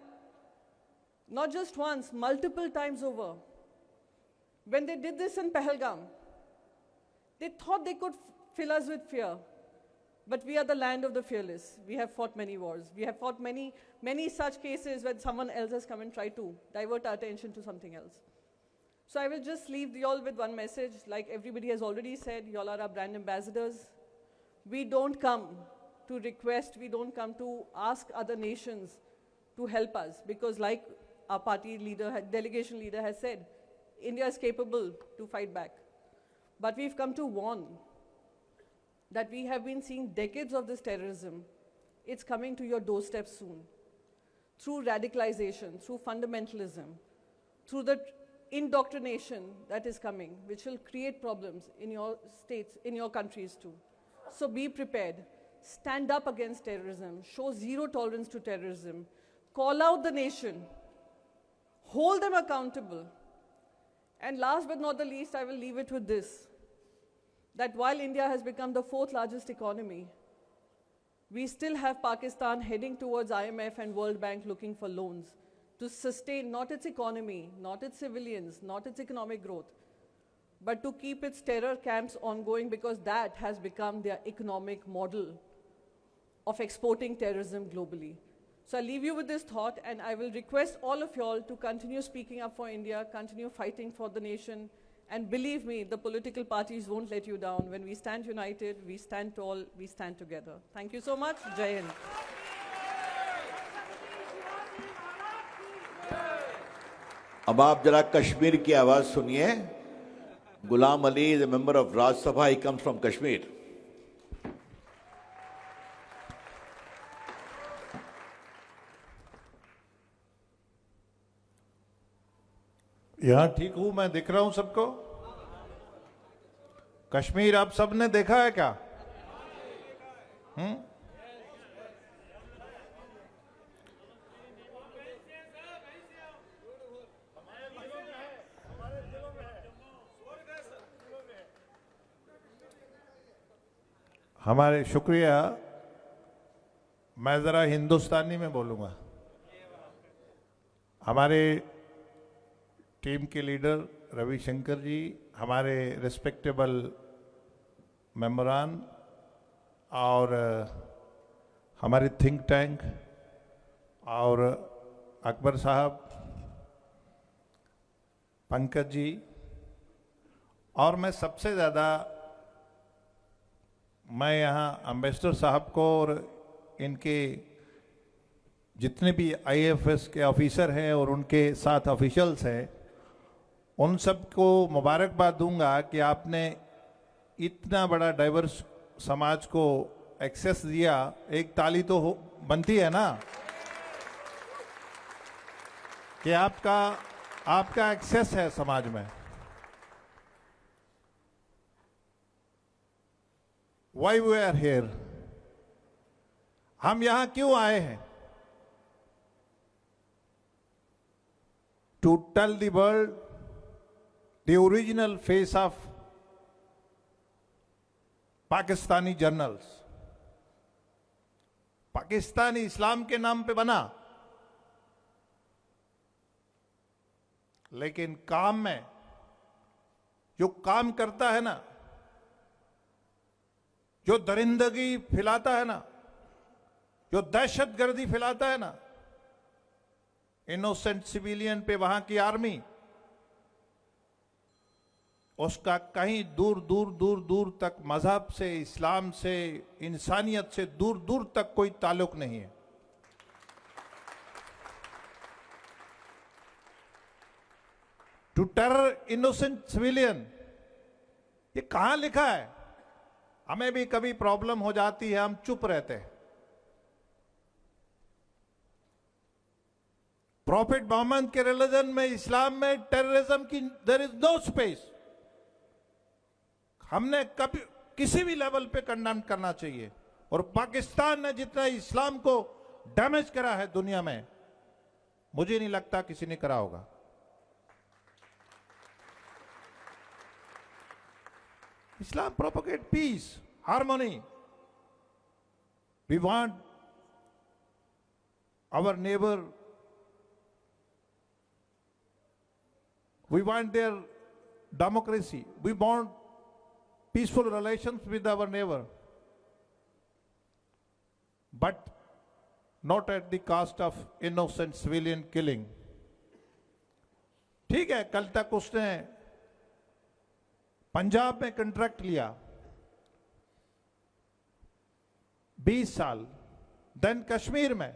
not just once, multiple times over, when they did this in Pahalgam, They thought they could fill us with fear. But we are the land of the fearless. We have fought many wars. We have fought many, many such cases when someone else has come and tried to divert our attention to something else. So I will just leave you all with one message. Like everybody has already said, you all are our brand ambassadors. We don't come to request, we don't come to ask other nations to help us. Because like our party leader, delegation leader has said, India is capable to fight back. But we've come to warn that we have been seeing decades of this terrorism. It's coming to your doorstep soon. Through radicalization, through fundamentalism, through the indoctrination that is coming, which will create problems in your states, in your countries too. So be prepared. Stand up against terrorism. Show zero tolerance to terrorism. Call out the nation. Hold them accountable. And last but not the least, I will leave it with this, that while India has become the 4th largest economy, we still have Pakistan heading towards IMF and World Bank looking for loans to sustain not its economy, not its civilians, not its economic growth, but to keep its terror camps ongoing, because that has become their economic model of exporting terrorism globally. So I'll leave you with this thought, and I will request all of y'all to continue speaking up for India, continue fighting for the nation, and believe me, the political parties won't let you down. When we stand united, we stand tall, we stand together. Thank you so much. Jai Hind. अब आप जरा कश्मीर की आवाज सुनिए. Ghulam Ali is a member of Raj Sabha. He comes from Kashmir. यहां ठीक हूं मैं, दिख रहा हूं सबको. कश्मीर आप सबने देखा है क्या? हमारे शुक्रिया. मैं जरा हिंदुस्तानी में बोलूंगा. हमारे टीम के लीडर रविशंकर जी, हमारे रिस्पेक्टेबल मेंबरान और हमारे थिंक टैंक और अकबर साहब, पंकज जी, और मैं सबसे ज़्यादा मैं यहाँ एम्बेसडर साहब को और इनके जितने भी आईएफएस के ऑफिसर हैं और उनके साथ ऑफिशियल्स हैं, उन सबको मुबारकबाद दूंगा कि आपने इतना बड़ा डाइवर्स समाज को एक्सेस दिया. एक ताली तो बनती है ना कि आपका एक्सेस है समाज में. Why we are here? हम यहां क्यों आए हैं? To tell the world the original face of Pakistani journals. Pakistan इस्लाम के नाम पे बना, लेकिन काम में जो काम करता है ना, जो दरिंदगी फैलाता है ना, जो दहशतगर्दी फैलाता है ना, इनोसेंट सिविलियन पे वहां की आर्मी, उसका कहीं दूर दूर दूर दूर तक मजहब से, इस्लाम से, इंसानियत से दूर दूर तक कोई ताल्लुक नहीं है. टू टेरर इनोसेंट सिविलियन, ये कहां लिखा है? हमें भी कभी प्रॉब्लम हो जाती है, हम चुप रहते हैं. प्रॉफिट मोहम्मद के रिलीजन में, इस्लाम में टेररिज्म की देयर इज नो स्पेस. हमने कभी किसी भी लेवल पे कंडेम करना चाहिए. और पाकिस्तान ने जितना इस्लाम को डैमेज करा है दुनिया में, मुझे नहीं लगता किसी ने करा होगा. Islam propagate peace, harmony. We want our neighbor, we want their democracy, we want peaceful relations with our neighbor, but not at the cost of innocent civilian killing. ठीक है, कल तक उसने पंजाब में कॉन्ट्रैक्ट लिया 20 साल, देन कश्मीर में,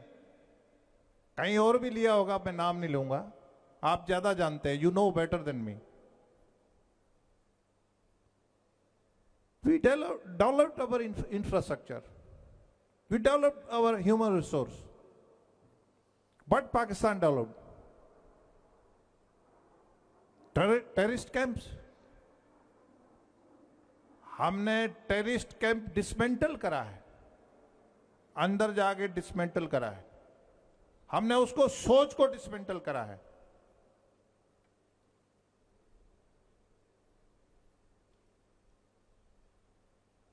कहीं और भी लिया होगा, मैं नाम नहीं लूंगा, आप ज्यादा जानते हैं, you know better than me. We developed our infrastructure. We developed our human resource. But Pakistan developed. Terrorist camps. हमने टेररिस्ट कैंप डिसमेंटल करा है, अंदर जाके डिसमेंटल करा है. हमने उसको सोच को डिसमेंटल करा है.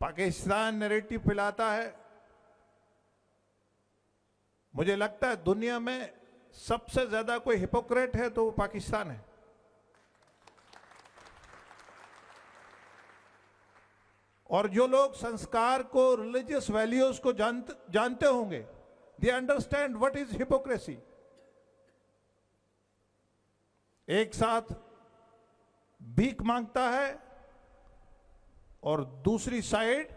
पाकिस्तान नैरेटिव फैलाता है. मुझे लगता है दुनिया में सबसे ज्यादा कोई हिपोक्रेट है तो वो पाकिस्तान है. और जो लोग संस्कार को, रिलीजियस वैल्यूज को जानते होंगे, they understand what is hypocrisy. एक साथ भीख मांगता है और दूसरी साइड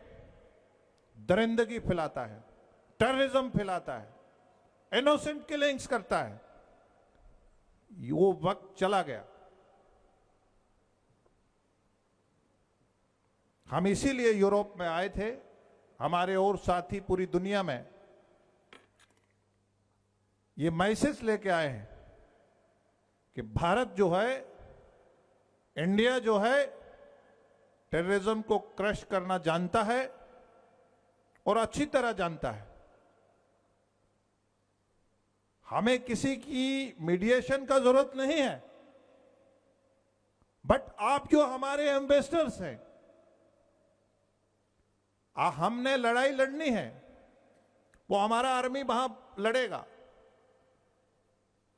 दरिंदगी फैलाता है, टेररिज्म फैलाता है, इनोसेंट किलिंग्स करता है. वो वक्त चला गया. हम इसीलिए यूरोप में आए थे, हमारे और साथी पूरी दुनिया में ये मैसेज लेके आए हैं कि भारत जो है, इंडिया जो है, टेररिज्म को क्रश करना जानता है और अच्छी तरह जानता है. हमें किसी की मीडिएशन का जरूरत नहीं है. बट आप जो हमारे एम्बेसडर्स हैं, हमने लड़ाई लड़नी है, वो हमारा आर्मी वहां लड़ेगा.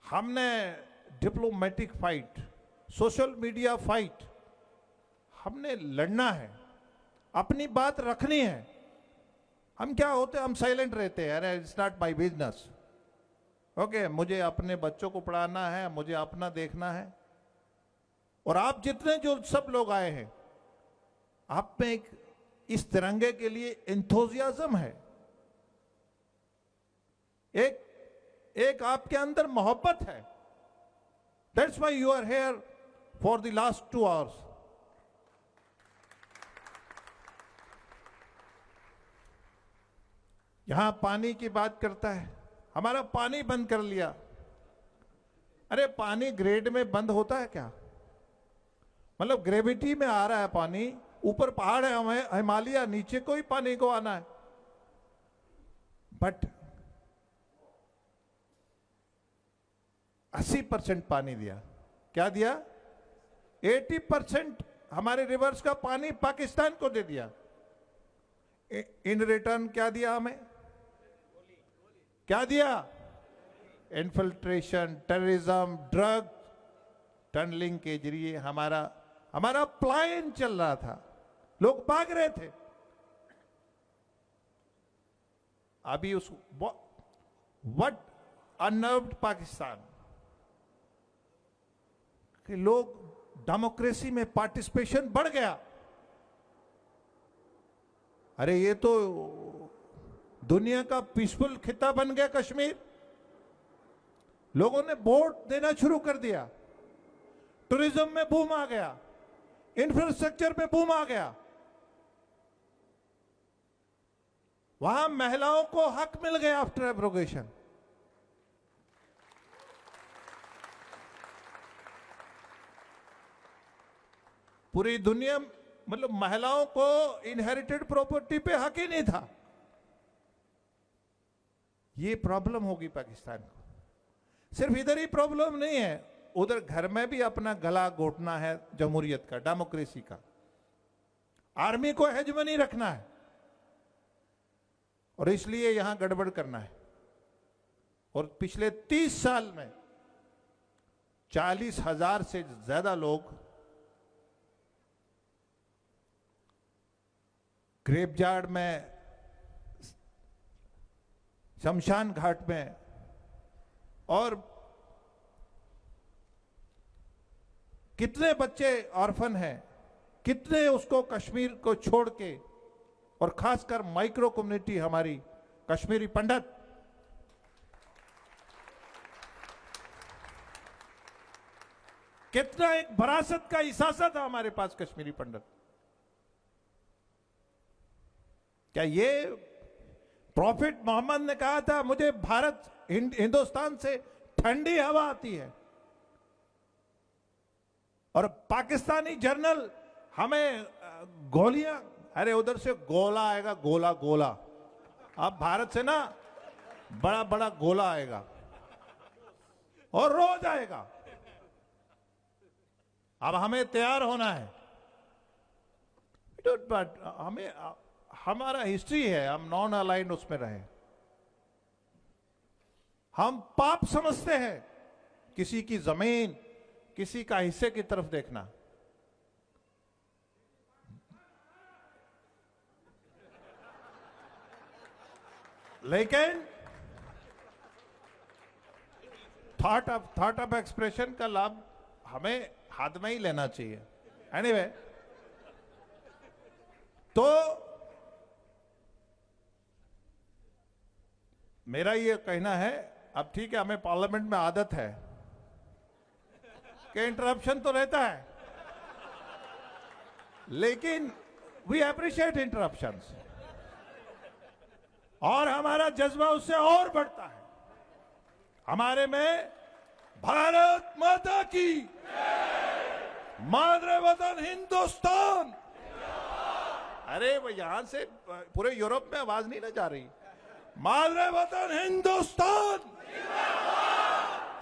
हमने diplomatic fight, social media fight, हमने लड़ना है, अपनी बात रखनी है. हम क्या होते हैं, हम साइलेंट रहते हैं, अरे it's not my business. Okay, मुझे अपने बच्चों को पढ़ाना है, मुझे अपना देखना है. और आप जितने जो सब लोग आए हैं, आप में एक इस तिरंगे के लिए एंथुसियाज्म है, एक आपके अंदर मोहब्बत है. That's why you are here for the last 2 hours. यहां पानी की बात करता है, हमारा पानी बंद कर लिया. अरे पानी ग्रेड में बंद होता है क्या? मतलब ग्रेविटी में आ रहा है पानी, ऊपर पहाड़ है, हमें हिमालय, नीचे कोई पानी को आना है. बट 80% पानी दिया. क्या दिया? 80% हमारे रिवर्स का पानी पाकिस्तान को दे दिया. इन रिटर्न क्या दिया हमें? क्या दिया? इन्फिल्ट्रेशन, टेररिज्म, ड्रग, टनलिंग के जरिए हमारा प्लान चल रहा था, लोग भाग रहे थे. अभी उस व्हाट अनर्व्ड पाकिस्तान कि लोग डेमोक्रेसी में पार्टिसिपेशन बढ़ गया. अरे ये तो दुनिया का पीसफुल खिता बन गया कश्मीर. लोगों ने वोट देना शुरू कर दिया, टूरिज्म में बूम आ गया, इंफ्रास्ट्रक्चर में बूम आ गया. वहां महिलाओं को हक मिल गया आफ्टर एब्रोगेशन. पूरी दुनिया, मतलब महिलाओं को इनहेरिटेड प्रॉपर्टी पे हक ही नहीं था. ये प्रॉब्लम होगी पाकिस्तान को. सिर्फ इधर ही प्रॉब्लम नहीं है, उधर घर में भी अपना गला घोटना है जमहूरियत का, डेमोक्रेसी का. आर्मी को हेजमनी रखना है और इसलिए यहां गड़बड़ करना है. और पिछले 30 साल में 40,000 से ज्यादा लोग ग्रेवयार्ड में, शमशान घाट में, और कितने बच्चे ऑर्फन हैं, कितने उसको कश्मीर को छोड़ के, और खासकर माइक्रो कम्युनिटी हमारी कश्मीरी पंडित, कितना एक विरासत का इसासा था हमारे पास कश्मीरी पंडित। क्या ये प्रॉफिट मोहम्मद ने कहा था मुझे भारत हिंदुस्तान से ठंडी हवा आती है, और पाकिस्तानी जर्नल हमें गोलियां, अरे उधर से गोला आएगा, गोला गोला, अब भारत से ना बड़ा बड़ा गोला आएगा और रोज आएगा। अब हमें तैयार होना है। बट हमें, हमारा हिस्ट्री है, हम नॉन अलाइंड उसमें रहे। हम पाप समझते हैं किसी की जमीन, किसी का हिस्से की तरफ देखना। लेकिन थॉट ऑफ एक्सप्रेशन का लाभ हमें हाथ में ही लेना चाहिए। एनीवे, तो मेरा ये कहना है, अब ठीक है, हमें पार्लियामेंट में आदत है कि इंटरप्शन तो रहता है, लेकिन वी अप्रिशिएट इंटरप्शंस, और हमारा जज्बा उससे और बढ़ता है। हमारे में भारत माता की, मातृ वतन हिंदुस्तान, अरे वो यहां से पूरे यूरोप में आवाज नहीं ना जा रही, मातृ वतन हिंदुस्तान,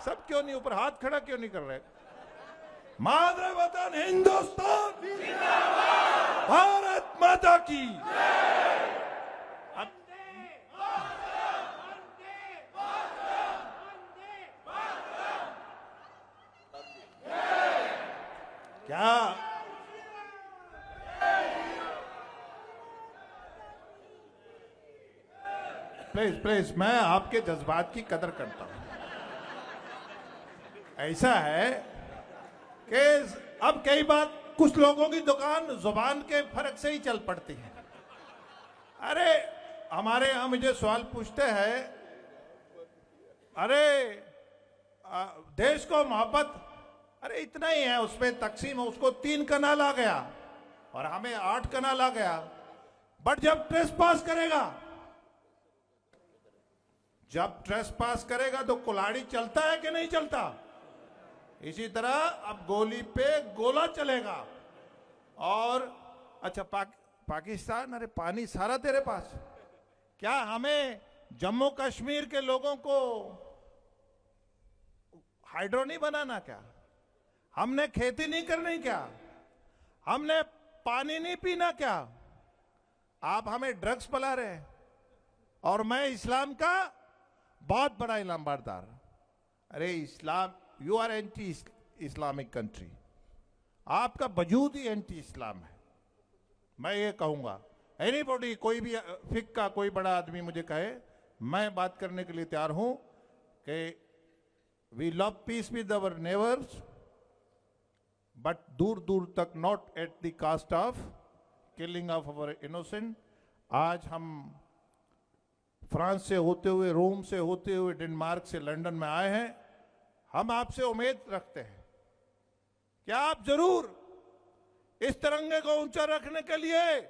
सब क्यों नहीं ऊपर हाथ खड़ा क्यों नहीं कर रहे? मातृ वतन हिंदुस्तान, भारत माता की। अब क्या प्लीज मैं आपके जज्बात की कदर करता हूं। ऐसा है कि अब कई बार कुछ लोगों की दुकान जुबान के फर्क से ही चल पड़ती है। अरे हमारे यहां मुझे सवाल पूछते हैं, अरे देश को मोहब्बत, अरे इतना ही है, उसमें तकसीम, उसको 3 कनाल आ गया और हमें 8 कनाल आ गया। बट जब ट्रेसपास करेगा, जब ट्रेसपास करेगा तो कुल्हाड़ी चलता है कि नहीं चलता? इसी तरह अब गोली पे गोला चलेगा। और अच्छा, पाकिस्तान, अरे पानी सारा तेरे पास, क्या हमें जम्मू कश्मीर के लोगों को हाइड्रो नहीं बनाना क्या? हमने खेती नहीं करनी क्या? हमने पानी नहीं पीना क्या? आप हमें ड्रग्स पिला रहे हैं, और मैं इस्लाम का बहुत बड़ा इलामबारदार। अरे Islam, you are anti Islamic country, आपका वजूद ही एंटी इस्लाम है। मैं ये कहूंगा, एनीबॉडी, कोई भी फिक का कोई बड़ा आदमी मुझे कहे, मैं बात करने के लिए तैयार हूं कि we love peace with our neighbours, but दूर दूर तक not at the cost of killing of our innocent. आज हम फ्रांस से होते हुए, रोम से होते हुए, डेनमार्क से लंदन में आए हैं। हम आपसे उम्मीद रखते हैं कि आप जरूर इस तिरंगे को ऊंचा रखने के लिए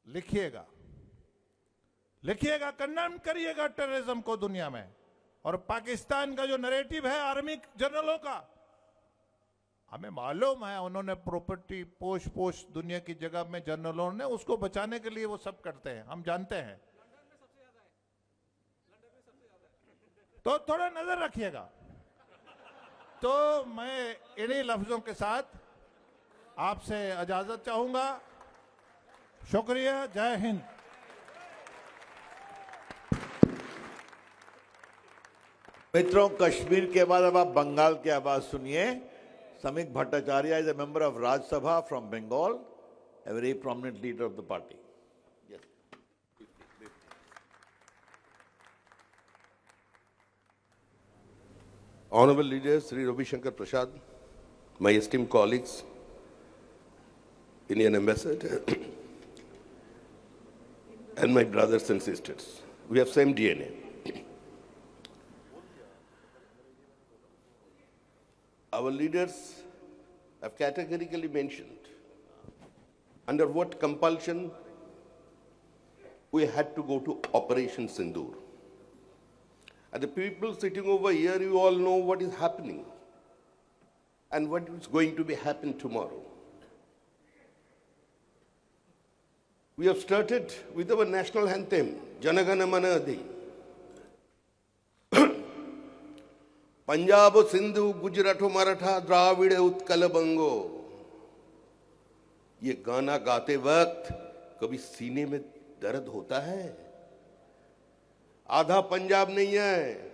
लिखिएगा, कंडेम करिएगा टेररिज्म को दुनिया में। और पाकिस्तान का जो नैरेटिव है आर्मी जनरलों का, हमें मालूम है उन्होंने प्रॉपर्टी पोश दुनिया की जगह में जनरलों ने उसको बचाने के लिए वो सब करते हैं, हम जानते हैं। तो थोड़ा नजर रखिएगा। तो मैं इन्हीं लफ्जों के साथ आपसे इजाजत चाहूंगा। शुक्रिया, जय हिंद। मित्रों, कश्मीर के बाद अब आप बंगाल की आवाज सुनिए। Samik Bhattacharya is a member of Raj Sabha from Bengal, a very prominent leader of the party. Yes. Honorable leaders, Sri Ravi Shankar Prasad, my esteemed colleagues, Indian ambassador, and my brothers and sisters, we have same DNA. Our leaders have categorically mentioned under what compulsion we had to go to Operation Sindoor. And the people sitting over here, you all know what is happening and what is going to be happen tomorrow. We have started with our national anthem, Jana Gana Mana Adi. Punjab Sindhu Gujarat Maratha Dravida Utkal बंगो, ये गाना गाते वक्त कभी सीने में दर्द होता है? आधा पंजाब नहीं है,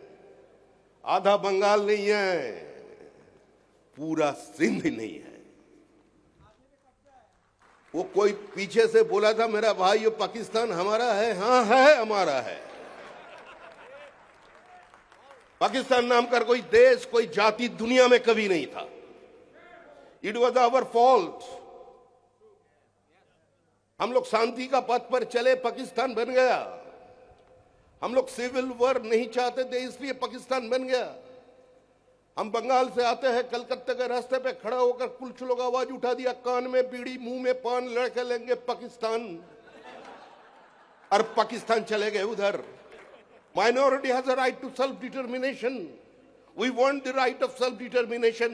आधा बंगाल नहीं है, पूरा सिंध नहीं है। वो कोई पीछे से बोला था, मेरा भाई ये पाकिस्तान हमारा है। हाँ है, हमारा है। पाकिस्तान नाम का कोई देश, कोई जाति दुनिया में कभी नहीं था। It was our fault. हम लोग शांति का पथ पर चले, पाकिस्तान बन गया। हम लोग सिविल वॉर नहीं चाहते थे, इसलिए पाकिस्तान बन गया। हम बंगाल से आते हैं, कलकत्ता के रास्ते पे खड़ा होकर कुछ लोग आवाज उठा दिया, कान में बीड़ी मुंह में पान, लड़के लेंगे पाकिस्तान, और पाकिस्तान चले गए उधर। Minority has a right to self-determination. We want the right of self-determination.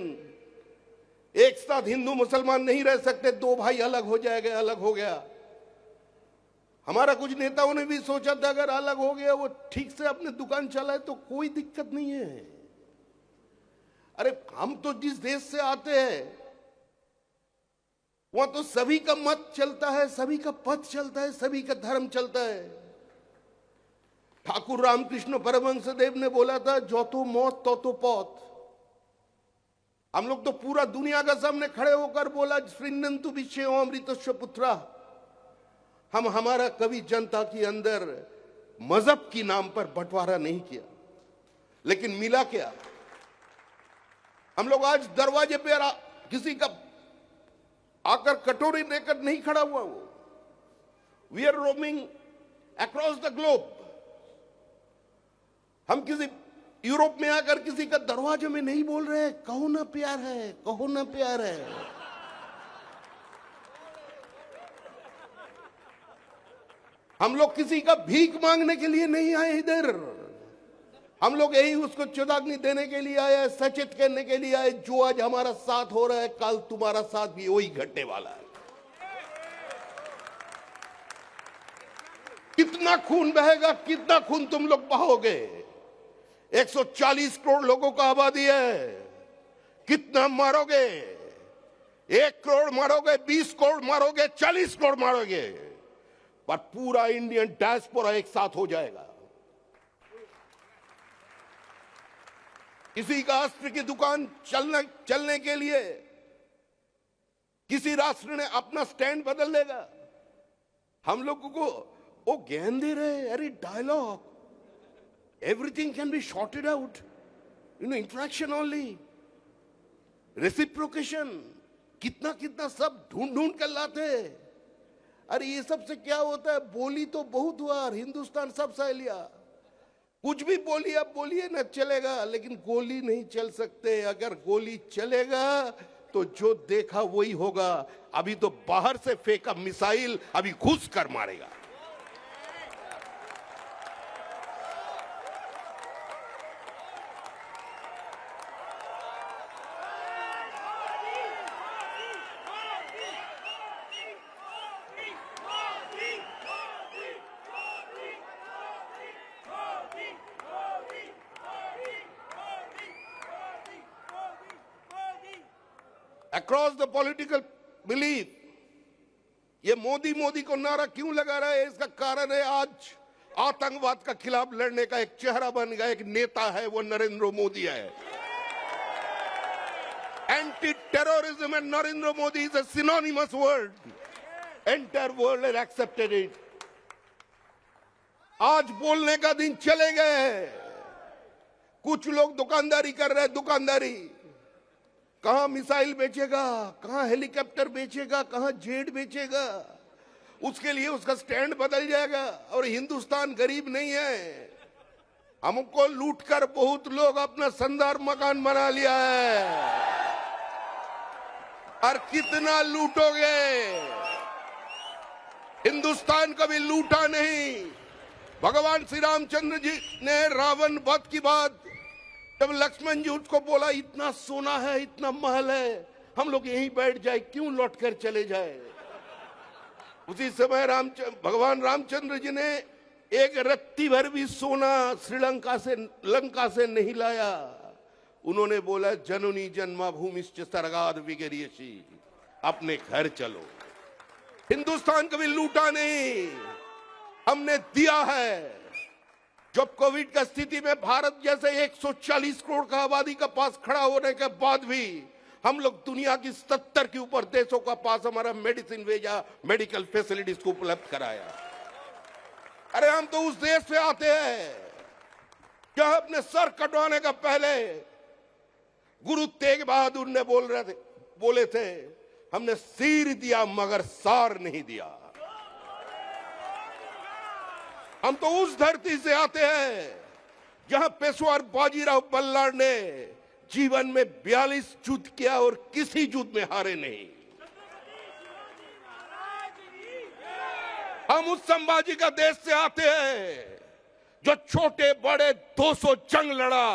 एक साथ हिंदू मुसलमान नहीं रह सकते, दो भाई अलग हो जाएंगे, अलग हो गया। हमारा कुछ नेताओं ने भी सोचा था अगर अलग हो गया, वो ठीक से अपने दुकान चलाए तो कोई दिक्कत नहीं है। अरे हम तो जिस देश से आते हैं वहां तो सभी का मत चलता है, सभी का पथ चलता है, सभी का धर्म चलता है। ठाकुर रामकृष्ण परमहंस देव ने बोला था, जो तो मौत तो पौत। हम लोग तो पूरा दुनिया का सामने खड़े होकर बोला, श्रीनंतु विषयो अमृतस्व पुत्रा। हम हमारा कभी जनता के अंदर मजहब की नाम पर बंटवारा नहीं किया, लेकिन मिला क्या? हम लोग आज दरवाजे पे किसी का आकर कटोरी लेकर नहीं खड़ा हुआ। वो we are roaming across the globe. हम किसी यूरोप में आकर किसी का दरवाजे में नहीं बोल रहे, कहो ना प्यार है, कहो ना प्यार है। हम लोग किसी का भीख मांगने के लिए नहीं आए इधर। हम लोग यही उसको चेतावनी देने के लिए आए, सचेत करने के लिए आए, जो आज हमारा साथ हो रहा है कल तुम्हारा साथ भी वही घटने वाला है। कितना खून बहेगा, कितना खून तुम लोग बहाओगे? 140 करोड़ लोगों का आबादी है, कितना मारोगे? 1 करोड़ मारोगे, 20 करोड़ मारोगे, 40 करोड़ मारोगे, पर पूरा इंडियन डायस्पोरा एक साथ हो जाएगा। किसी का राष्ट्र की दुकान चलने के लिए किसी राष्ट्र ने अपना स्टैंड बदल देगा। हम लोगों को वो ज्ञान दे रहे, अरे dialogue, everything can be sorted out, interaction only, reciprocation, कितना कितना सब ढूंढ कर लाते। अरे ये सब से क्या होता है? बोली तो बहुत हुआ, हिंदुस्तान सब सह लिया, कुछ भी बोलिए, अब बोलिए ना, चलेगा, लेकिन गोली नहीं चल सकते। अगर गोली चलेगा तो जो देखा वही होगा। अभी तो बाहर से फेंका मिसाइल अभी घुस कर मारेगा। Across the political belief, ये मोदी मोदी को नारा क्यों लगा रहा है? इसका कारण है आज आतंकवाद का खिलाफ लड़ने का एक चेहरा बन गया, एक नेता है, वो नरेंद्र मोदी है। Anti-terrorism and Narendra Modi is a synonymous word. Entire world has accepted it. आज बोलने का दिन चले गए। कुछ लोग दुकानदारी कर रहे हैं, दुकानदारी। कहां मिसाइल बेचेगा, कहां हेलीकॉप्टर बेचेगा, कहां जेट बेचेगा, उसके लिए उसका स्टैंड बदल जाएगा। और हिंदुस्तान गरीब नहीं है। हमको लूटकर बहुत लोग अपना शानदार मकान बना लिया है। और कितना लूटोगे? हिंदुस्तान कभी लूटा नहीं। भगवान श्री रामचंद्र जी ने रावण वध की बात जब लक्ष्मण जी उसको बोला, इतना सोना है, इतना महल है, हम लोग यहीं बैठ जाए, क्यों लौट कर चले जाए? उसी समय भगवान रामचंद्र जी ने एक रत्ती भर भी सोना श्रीलंका से, लंका से नहीं लाया। उन्होंने बोला, जननी जन्माभूमिश्च स्वर्गाद् विगरीयसी, अपने घर चलो। हिंदुस्तान कभी लूटा नहीं, हमने दिया है। जब कोविड का स्थिति में भारत जैसे 140 करोड़ का आबादी का पास खड़ा होने के बाद भी हम लोग दुनिया की 70 के ऊपर देशों का पास हमारा मेडिसिन भेजा, मेडिकल फैसिलिटीज को उपलब्ध कराया। अरे हम तो उस देश से आते हैं जहां अपने सर कटवाने का पहले गुरु तेग बहादुर ने बोले थे, हमने सिर दिया मगर सार नहीं दिया। हम तो उस धरती से आते हैं जहां पेशवार बाजीराव बल्लाळ ने जीवन में 42 युद्ध किया और किसी युद्ध में हारे नहीं। हम उस संभाजी का देश से आते हैं जो छोटे बड़े 200 जंग लड़ा,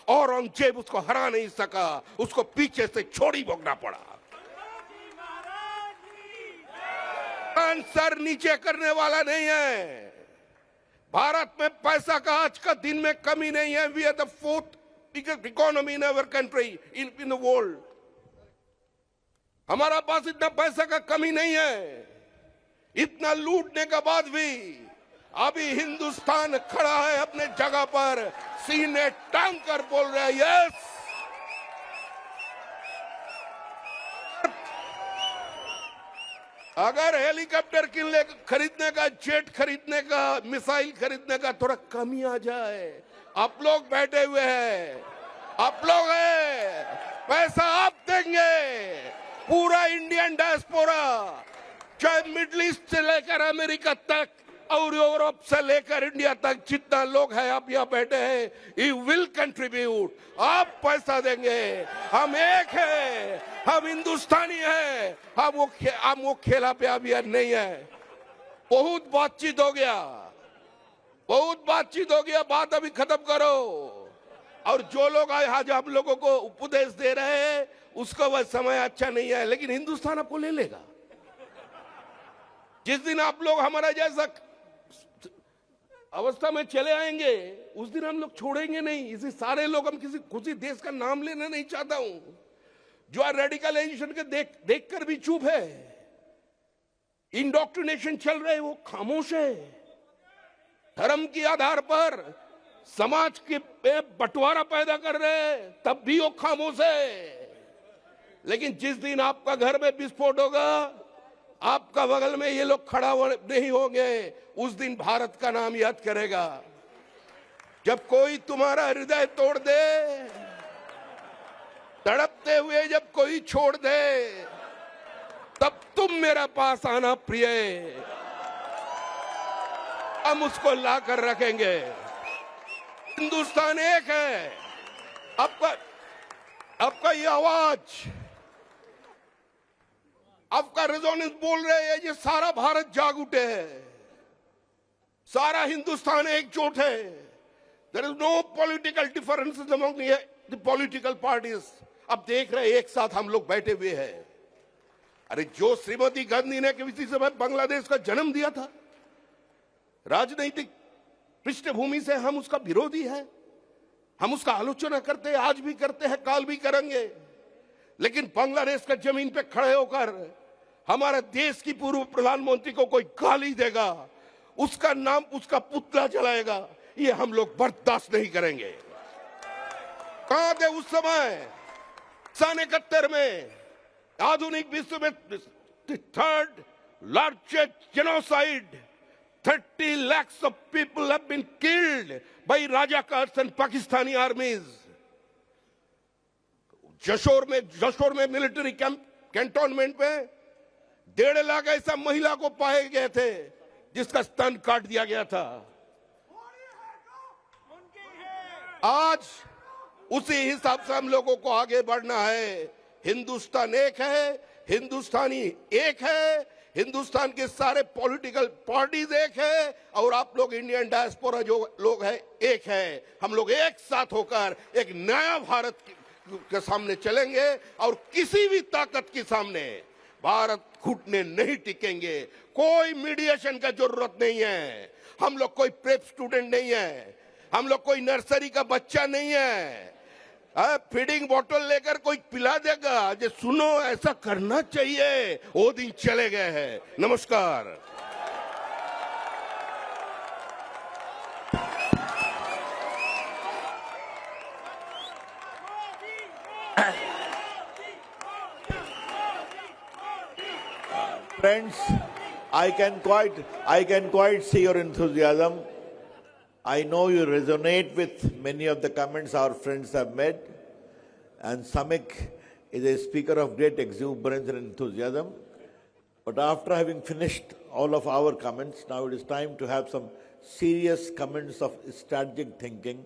औरंगजेब उसको हरा नहीं सका, उसको पीछे से छोड़ी भोगना पड़ा। सर नीचे करने वाला नहीं है। भारत में पैसा का आज का दिन में कमी नहीं है। We are the 4th biggest economy in our country, in the world. हमारा पास इतना पैसा का कमी नहीं है। इतना लूटने के बाद भी अभी हिंदुस्तान खड़ा है अपने जगह पर, सीने टांग कर बोल रहा है, यस। अगर हेलीकॉप्टर खरीदने का, जेट खरीदने का, मिसाइल खरीदने का थोड़ा कमी आ जाए, आप लोग बैठे हुए हैं, आप लोग हैं, पैसा आप देंगे। पूरा इंडियन डायस्पोरा, चाहे मिडिल ईस्ट से लेकर अमेरिका तक और यूरोप से लेकर इंडिया तक जितना लोग हैं आप यहाँ बैठे हैं, यू विल कंट्रीब्यूट। आप पैसा देंगे। हम एक है, हम हिंदुस्तानी है, हम वो खेला पे अभियान नहीं है। बहुत बातचीत हो गया, बहुत बातचीत हो गया, बात अभी खत्म करो। और जो लोग आज हम लोगों को उपदेश दे रहे हैं उसका वह समय अच्छा नहीं है, लेकिन हिंदुस्तान आपको ले लेगा। जिस दिन आप लोग हमारा जैसा अवस्था में चले आएंगे उस दिन हम लोग छोड़ेंगे नहीं। इसी सारे लोग, हम किसी देश का नाम लेना नहीं चाहता हूं, जो रेडिकलाइजेशन के देख कर भी चुप है, इंडोक्ट्रिनेशन चल रहे, वो खामोश है। धर्म के आधार पर समाज के बंटवारा पैदा कर रहे, तब भी वो खामोश है। लेकिन जिस दिन आपका घर में विस्फोट होगा, आपका बगल में ये लोग खड़ा नहीं होंगे, उस दिन भारत का नाम याद करेगा। जब कोई तुम्हारा हृदय तोड़ दे, तड़पते हुए जब कोई छोड़ दे, तब तुम मेरे पास आना प्रिय, हम उसको ला कर रखेंगे। हिंदुस्तान एक है। आपका ये आवाज, आपका रेजोनेंस बोल रहे हैं, ये सारा भारत जाग उठे है, सारा हिंदुस्तान एकजुट है। There is no political differences among the political parties. अब देख रहे एक साथ हम लोग बैठे हुए हैं। अरे जो श्रीमती गांधी ने किसी समय बांग्लादेश का जन्म दिया था, राजनीतिक पृष्ठभूमि से हम उसका विरोधी है, हम उसका आलोचना करते हैं, आज भी करते हैं, काल भी करेंगे। लेकिन बांग्लादेश का जमीन पे खड़े होकर हमारे देश की पूर्व प्रधानमंत्री को कोई गाली देगा, उसका नाम, उसका पुतला जलाएगा, ये हम लोग बर्दाश्त नहीं करेंगे। कहां थे उस समय? सन 71 में आधुनिक विश्व में third largest genocide 30 lakhs of people have been killed by Rajakars and Pakistani armies. Jashore में मिलिट्री कैंटोनमेंट में 1.5 लाख ऐसा महिला को पाए गए थे जिसका स्तन काट दिया गया था। आज उसी हिसाब से हम लोगों को आगे बढ़ना है। हिंदुस्तान एक है, हिंदुस्तानी एक है, हिंदुस्तान के सारे पॉलिटिकल पार्टीज एक है और आप लोग इंडियन डायस्पोरा जो लोग हैं एक है। हम लोग एक साथ होकर एक नया भारत के सामने चलेंगे और किसी भी ताकत के सामने भारत घुटने नहीं टिकेंगे। कोई मीडिएशन का जरूरत नहीं है। हम लोग कोई प्रेप स्टूडेंट नहीं है, हम लोग कोई नर्सरी का बच्चा नहीं है। फीडिंग बॉटल लेकर कोई पिला देगा जो सुनो ऐसा करना चाहिए, वो दिन चले गए हैं। नमस्कार। Friends, I can quite see your enthusiasm. I know you resonate with many of the comments our friends have made, and Samik is a speaker of great exuberance and enthusiasm. But after having finished all of our comments, now it is time to have some serious comments of strategic thinking.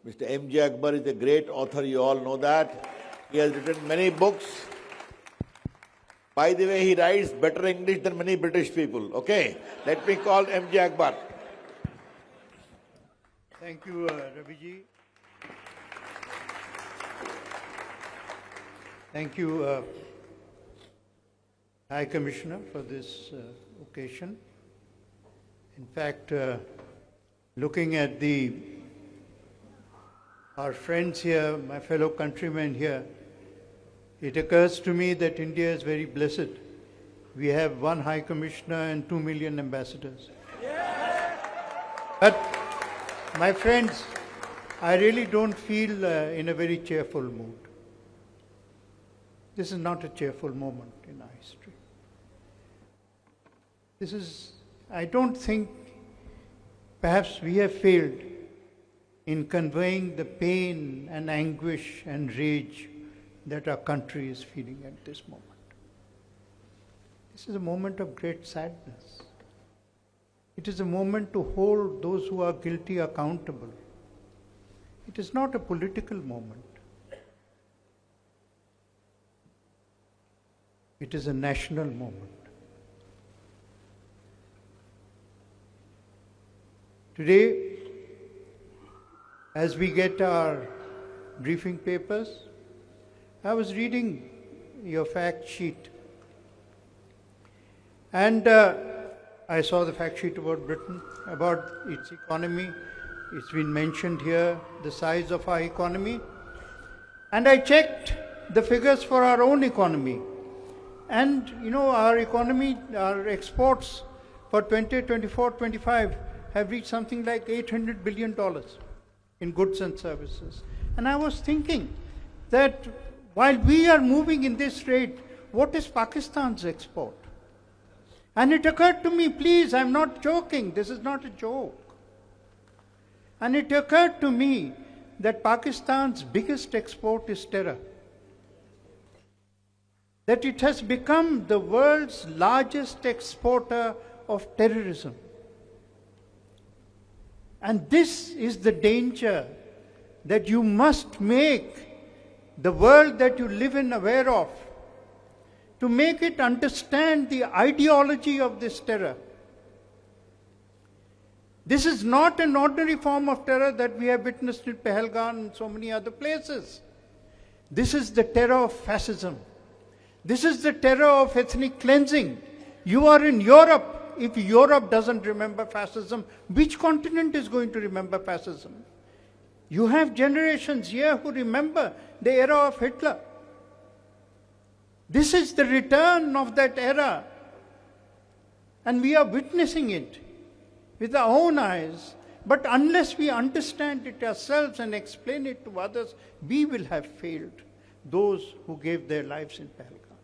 Mr. M.J. Akbar is a great author, you all know that. He has written many books. By the way, he writes better English than many British people. Okay, let me call M.J. Akbar. Thank you, Raviji. Thank you, High Commissioner, for this occasion. In fact, looking at our friends here, my fellow countrymen here, it occurs to me that India is very blessed. We have 1 High Commissioner and 2 million ambassadors. But, my friends, I really don't feel in a very cheerful mood. This is not a cheerful moment in our history. I don't think perhaps we have failed in conveying the pain and anguish and rage that our country is feeling at this moment. This is a moment of great sadness. It is a moment to hold those who are guilty accountable. It is not a political moment. It is a national moment. Today, as we get our briefing papers, I was reading your fact sheet, and I saw the fact sheet about Britain, about its economy. It's been mentioned here, the size of our economy. And I checked the figures for our own economy. And, you know, our economy, our exports for 2024-25 have reached something like $800 billion in goods and services. And I was thinking that while we are moving in this rate, what is Pakistan's export? And it occurred to me, please, I'm not joking, this is not a joke. And it occurred to me that Pakistan's biggest export is terror. That it has become the world's largest exporter of terrorism. And this is the danger that you must make the world that you live in aware of, to make it understand the ideology of this terror. This is not an ordinary form of terror that we have witnessed in Pahalgam and so many other places. This is the terror of fascism. This is the terror of ethnic cleansing. You are in Europe. If Europe doesn't remember fascism, which continent is going to remember fascism? You have generations here who remember the era of Hitler. This is the return of that era. And we are witnessing it with our own eyes. But unless we understand it ourselves and explain it to others, we will have failed. those who gave their lives in Pahalgam.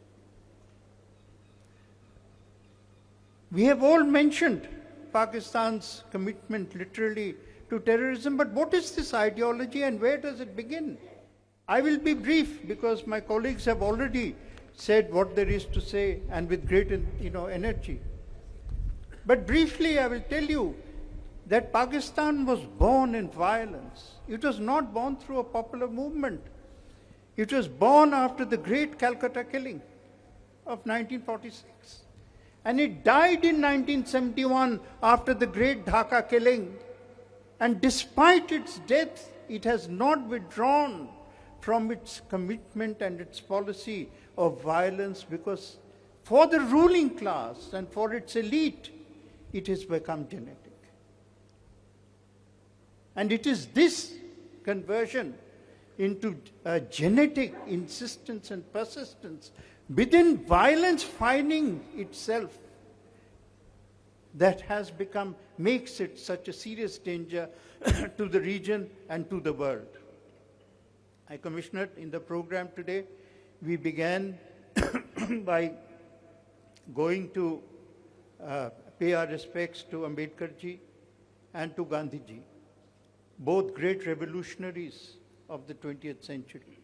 We have all mentioned Pakistan's commitment literally to terrorism, but what is this ideology and where does it begin? I will be brief because my colleagues have already said what there is to say and with great energy. But briefly I will tell you that Pakistan was born in violence. It was not born through a popular movement. It was born after the great Calcutta killing of 1946. And it died in 1971 after the great Dhaka killing. And despite its death, it has not withdrawn from its commitment and its policy of violence, because for the ruling class and for its elite, it has become genetic. And it is this conversion into a genetic insistence and persistence within violence finding itself that has makes it such a serious danger to the region and to the world. High Commissioner, in the program today, we began by going to pay our respects to Ambedkar ji and to Gandhi ji, both great revolutionaries of the 20th century.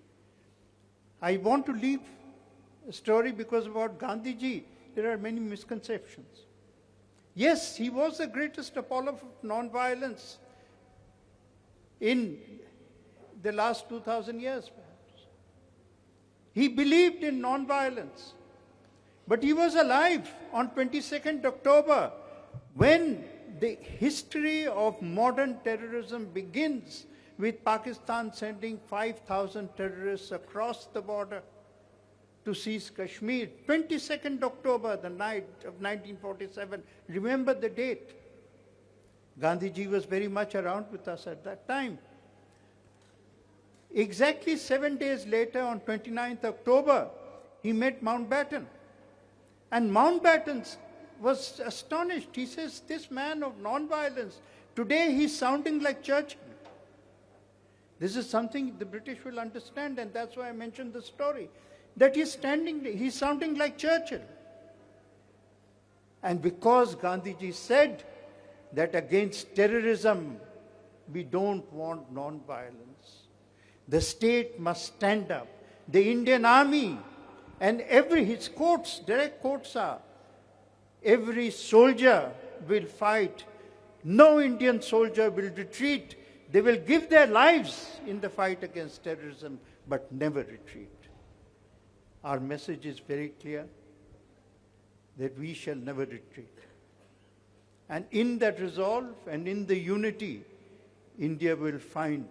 I want to leave a story because about Gandhi ji, there are many misconceptions. Yes, he was the greatest apollo of non-violence in the last 2,000 years, perhaps. He believed in non-violence. But he was alive on 22nd October when the history of modern terrorism begins with Pakistan sending 5,000 terrorists across the border to seize Kashmir. 22nd October, the night of 1947. Remember the date. Gandhiji was very much around with us at that time. Exactly 7 days later, on 29th October, he met Mountbatten. And Mountbatten was astonished. He says, this man of non-violence, today he's sounding like Churchill. This is something the British will understand, and that's why I mentioned the story. That he's sounding like Churchill. And because Gandhiji said that against terrorism, we don't want non-violence. The state must stand up. The Indian Army and his quotes, direct quotes are, every soldier will fight. No Indian soldier will retreat. They will give their lives in the fight against terrorism, but never retreat. Our message is very clear, that we shall never retreat. And in that resolve and in the unity, India will find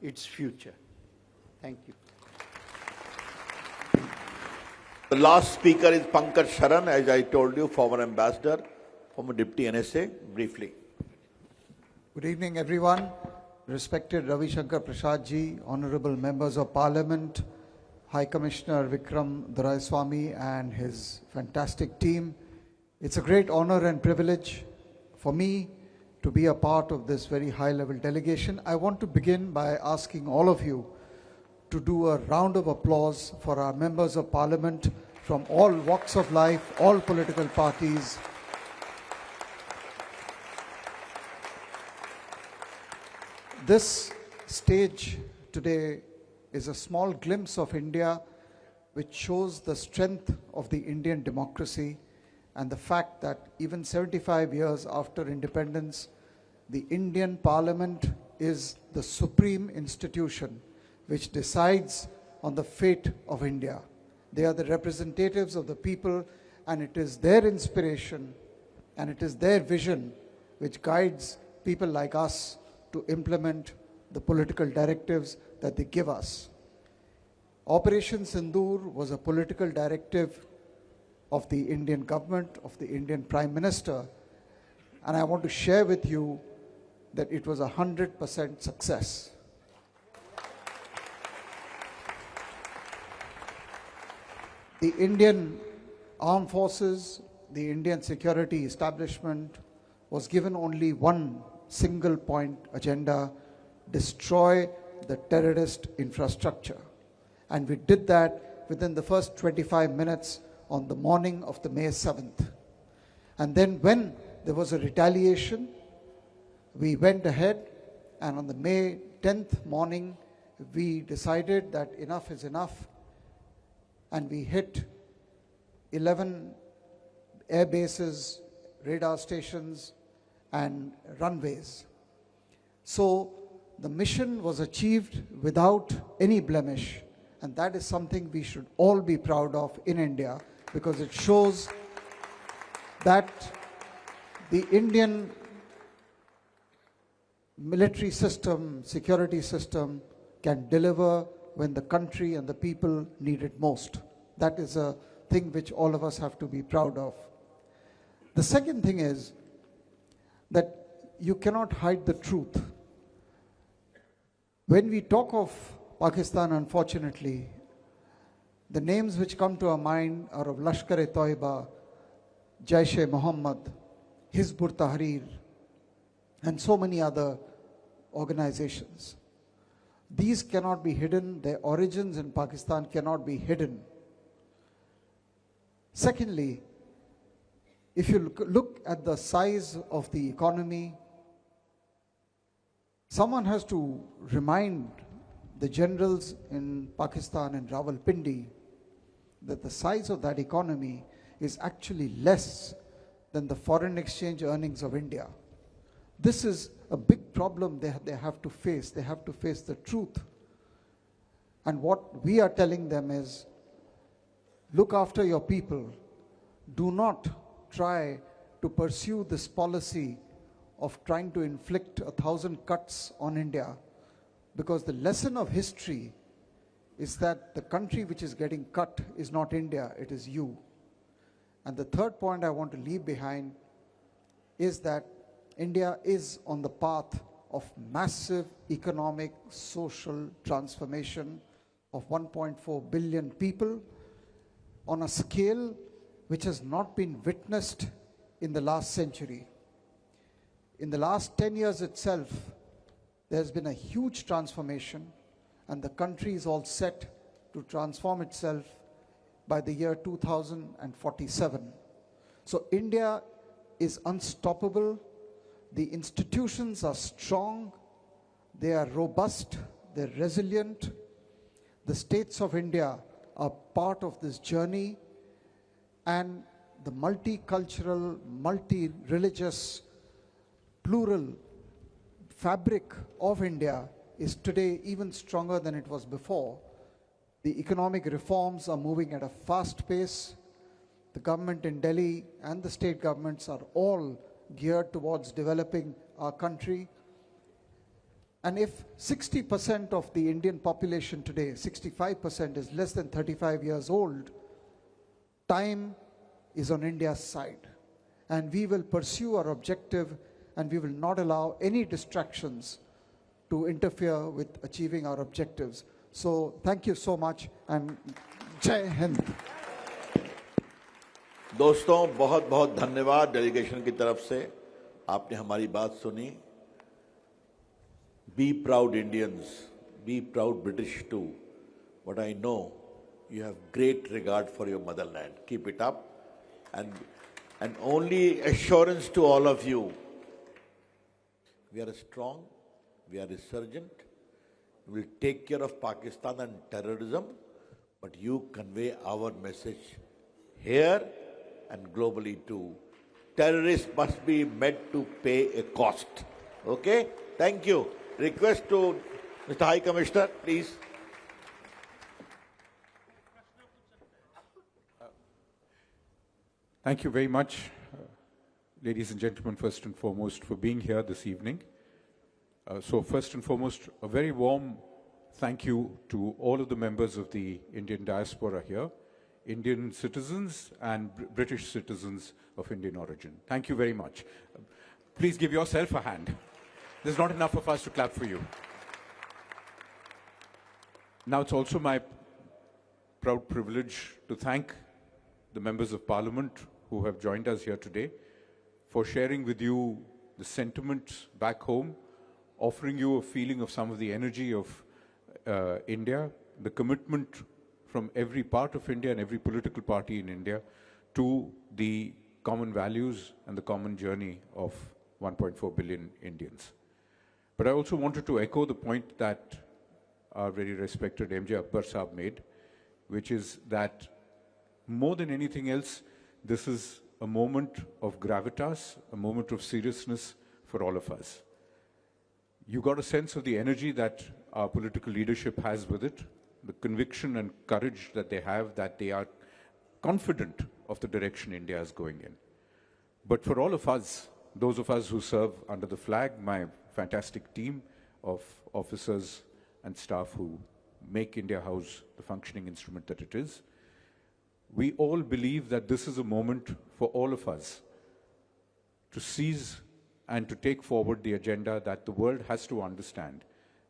its future. Thank you. The last speaker is Pankaj Sharan, as I told you, former ambassador, former deputy NSA. Briefly. Good evening, everyone. Respected Ravi Shankar Prasad ji, honorable members of parliament, High Commissioner Vikram Doraiswamy and his fantastic team. It's a great honor and privilege for me to be a part of this very high-level delegation. I want to begin by asking all of you to do a round of applause for our members of parliament from all walks of life, all political parties. This stage today is a small glimpse of India which shows the strength of the Indian democracy and the fact that even 75 years after independence, the Indian Parliament is the supreme institution which decides on the fate of India. They are the representatives of the people, and it is their inspiration and it is their vision which guides people like us to implement the political directives that they give us. Operation Sindoor was a political directive of the Indian government, of the Indian Prime Minister, and I want to share with you that it was 100% success. The Indian armed forces, the Indian security establishment was given only one single point agenda: destroy the terrorist infrastructure. And we did that within the first 25 minutes on the morning of the May 7th. And then when there was a retaliation, we went ahead, and on the May 10th morning, we decided that enough is enough, and we hit 11 air bases, radar stations, and runways. So the mission was achieved without any blemish, and that is something we should all be proud of in India, because it shows that the Indian military system, security system, can deliver when the country and the people need it most. That is a thing which all of us have to be proud of. The second thing is that you cannot hide the truth. When we talk of Pakistan, unfortunately, the names which come to our mind are of Lashkar-e-Toiba, Jaish-e-Mohammed, Hizb ut-Tahrir, and so many other organizations. These cannot be hidden. Their origins in Pakistan cannot be hidden. Secondly, if you look at the size of the economy, someone has to remind the generals in Pakistan and Rawalpindi that the size of that economy is actually less than the foreign exchange earnings of India. This is a big problem they have to face. They have to face the truth. And what we are telling them is, look after your people. Do not try to pursue this policy of trying to inflict 1,000 cuts on India, because the lesson of history is that the country which is getting cut is not India, it is you. And the third point I want to leave behind is that India is on the path of massive economic, social transformation of 1.4 billion people on a scale which has not been witnessed in the last century. In the last 10 years itself, there's been a huge transformation, and the country is all set to transform itself by the year 2047. So India is unstoppable. The institutions are strong, they are robust, they're resilient. The states of India are part of this journey, and the multicultural, multi-religious, plural fabric of India is today even stronger than it was before. The economic reforms are moving at a fast pace. The government in Delhi and the state governments are all geared towards developing our country. And if 60% of the Indian population today, 65% is less than 35 years old, time is on India's side. And we will pursue our objective, and we will not allow any distractions to interfere with achieving our objectives. So thank you so much, and Jai Hind. दोस्तों बहुत बहुत धन्यवाद delegation की तरफ से, आपने हमारी बात सुनी. Be proud Indians, be proud British too. But I know you have great regard for your motherland. Keep it up. And only assurance to all of you, we are strong, we are resurgent, we will take care of Pakistan and terrorism, but you convey our message here and globally too. Terrorists must be made to pay a cost. Okay? Thank you. Request to Mr. High Commissioner, please. Thank you very much, ladies and gentlemen, first and foremost, for being here this evening. So first and foremost, a very warm thank you to all of the members of the Indian diaspora here, Indian citizens and British citizens of Indian origin. Thank you very much. Please give yourself a hand. There's not enough of us to clap for you. Now it's also my proud privilege to thank the members of Parliament who have joined us here today for sharing with you the sentiments back home, offering you a feeling of some of the energy of India, the commitment from every part of India and every political party in India to the common values and the common journey of 1.4 billion Indians. But I also wanted to echo the point that our very respected MJ Akbar Saab made, which is that more than anything else, this is a moment of gravitas, a moment of seriousness for all of us. You got a sense of the energy that our political leadership has with it, the conviction and courage that they have, that they are confident of the direction India is going in. But for all of us, those of us who serve under the flag, my fantastic team of officers and staff who make India House the functioning instrument that it is, we all believe that this is a moment for all of us to seize and to take forward the agenda that the world has to understand,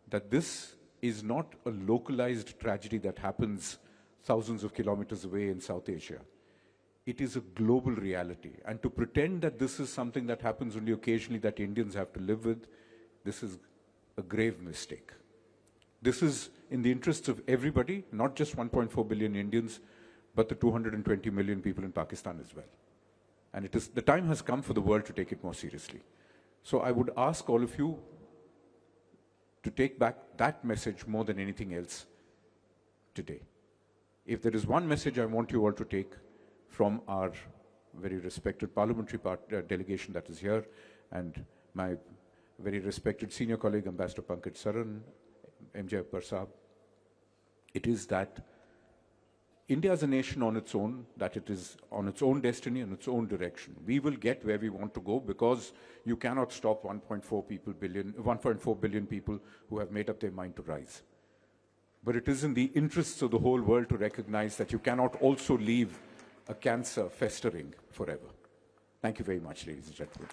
that this is not a localized tragedy that happens thousands of kilometers away in South Asia. It is a global reality. And to pretend that this is something that happens only occasionally that Indians have to live with, this is a grave mistake. This is in the interests of everybody, not just 1.4 billion Indians, but the 220 million people in Pakistan as well. And the time has come for the world to take it more seriously. So I would ask all of you to take back that message more than anything else today. If there is one message I want you all to take from our very respected parliamentary delegation that is here, and my very respected senior colleague, Ambassador Pankaj Saran, MJ Akbar Saab, it is that India is a nation on its own, that it is on its own destiny and its own direction. We will get where we want to go because you cannot stop 1.4 billion people who have made up their mind to rise. But it is in the interests of the whole world to recognize that you cannot also leave a cancer festering forever. Thank you very much, ladies and gentlemen.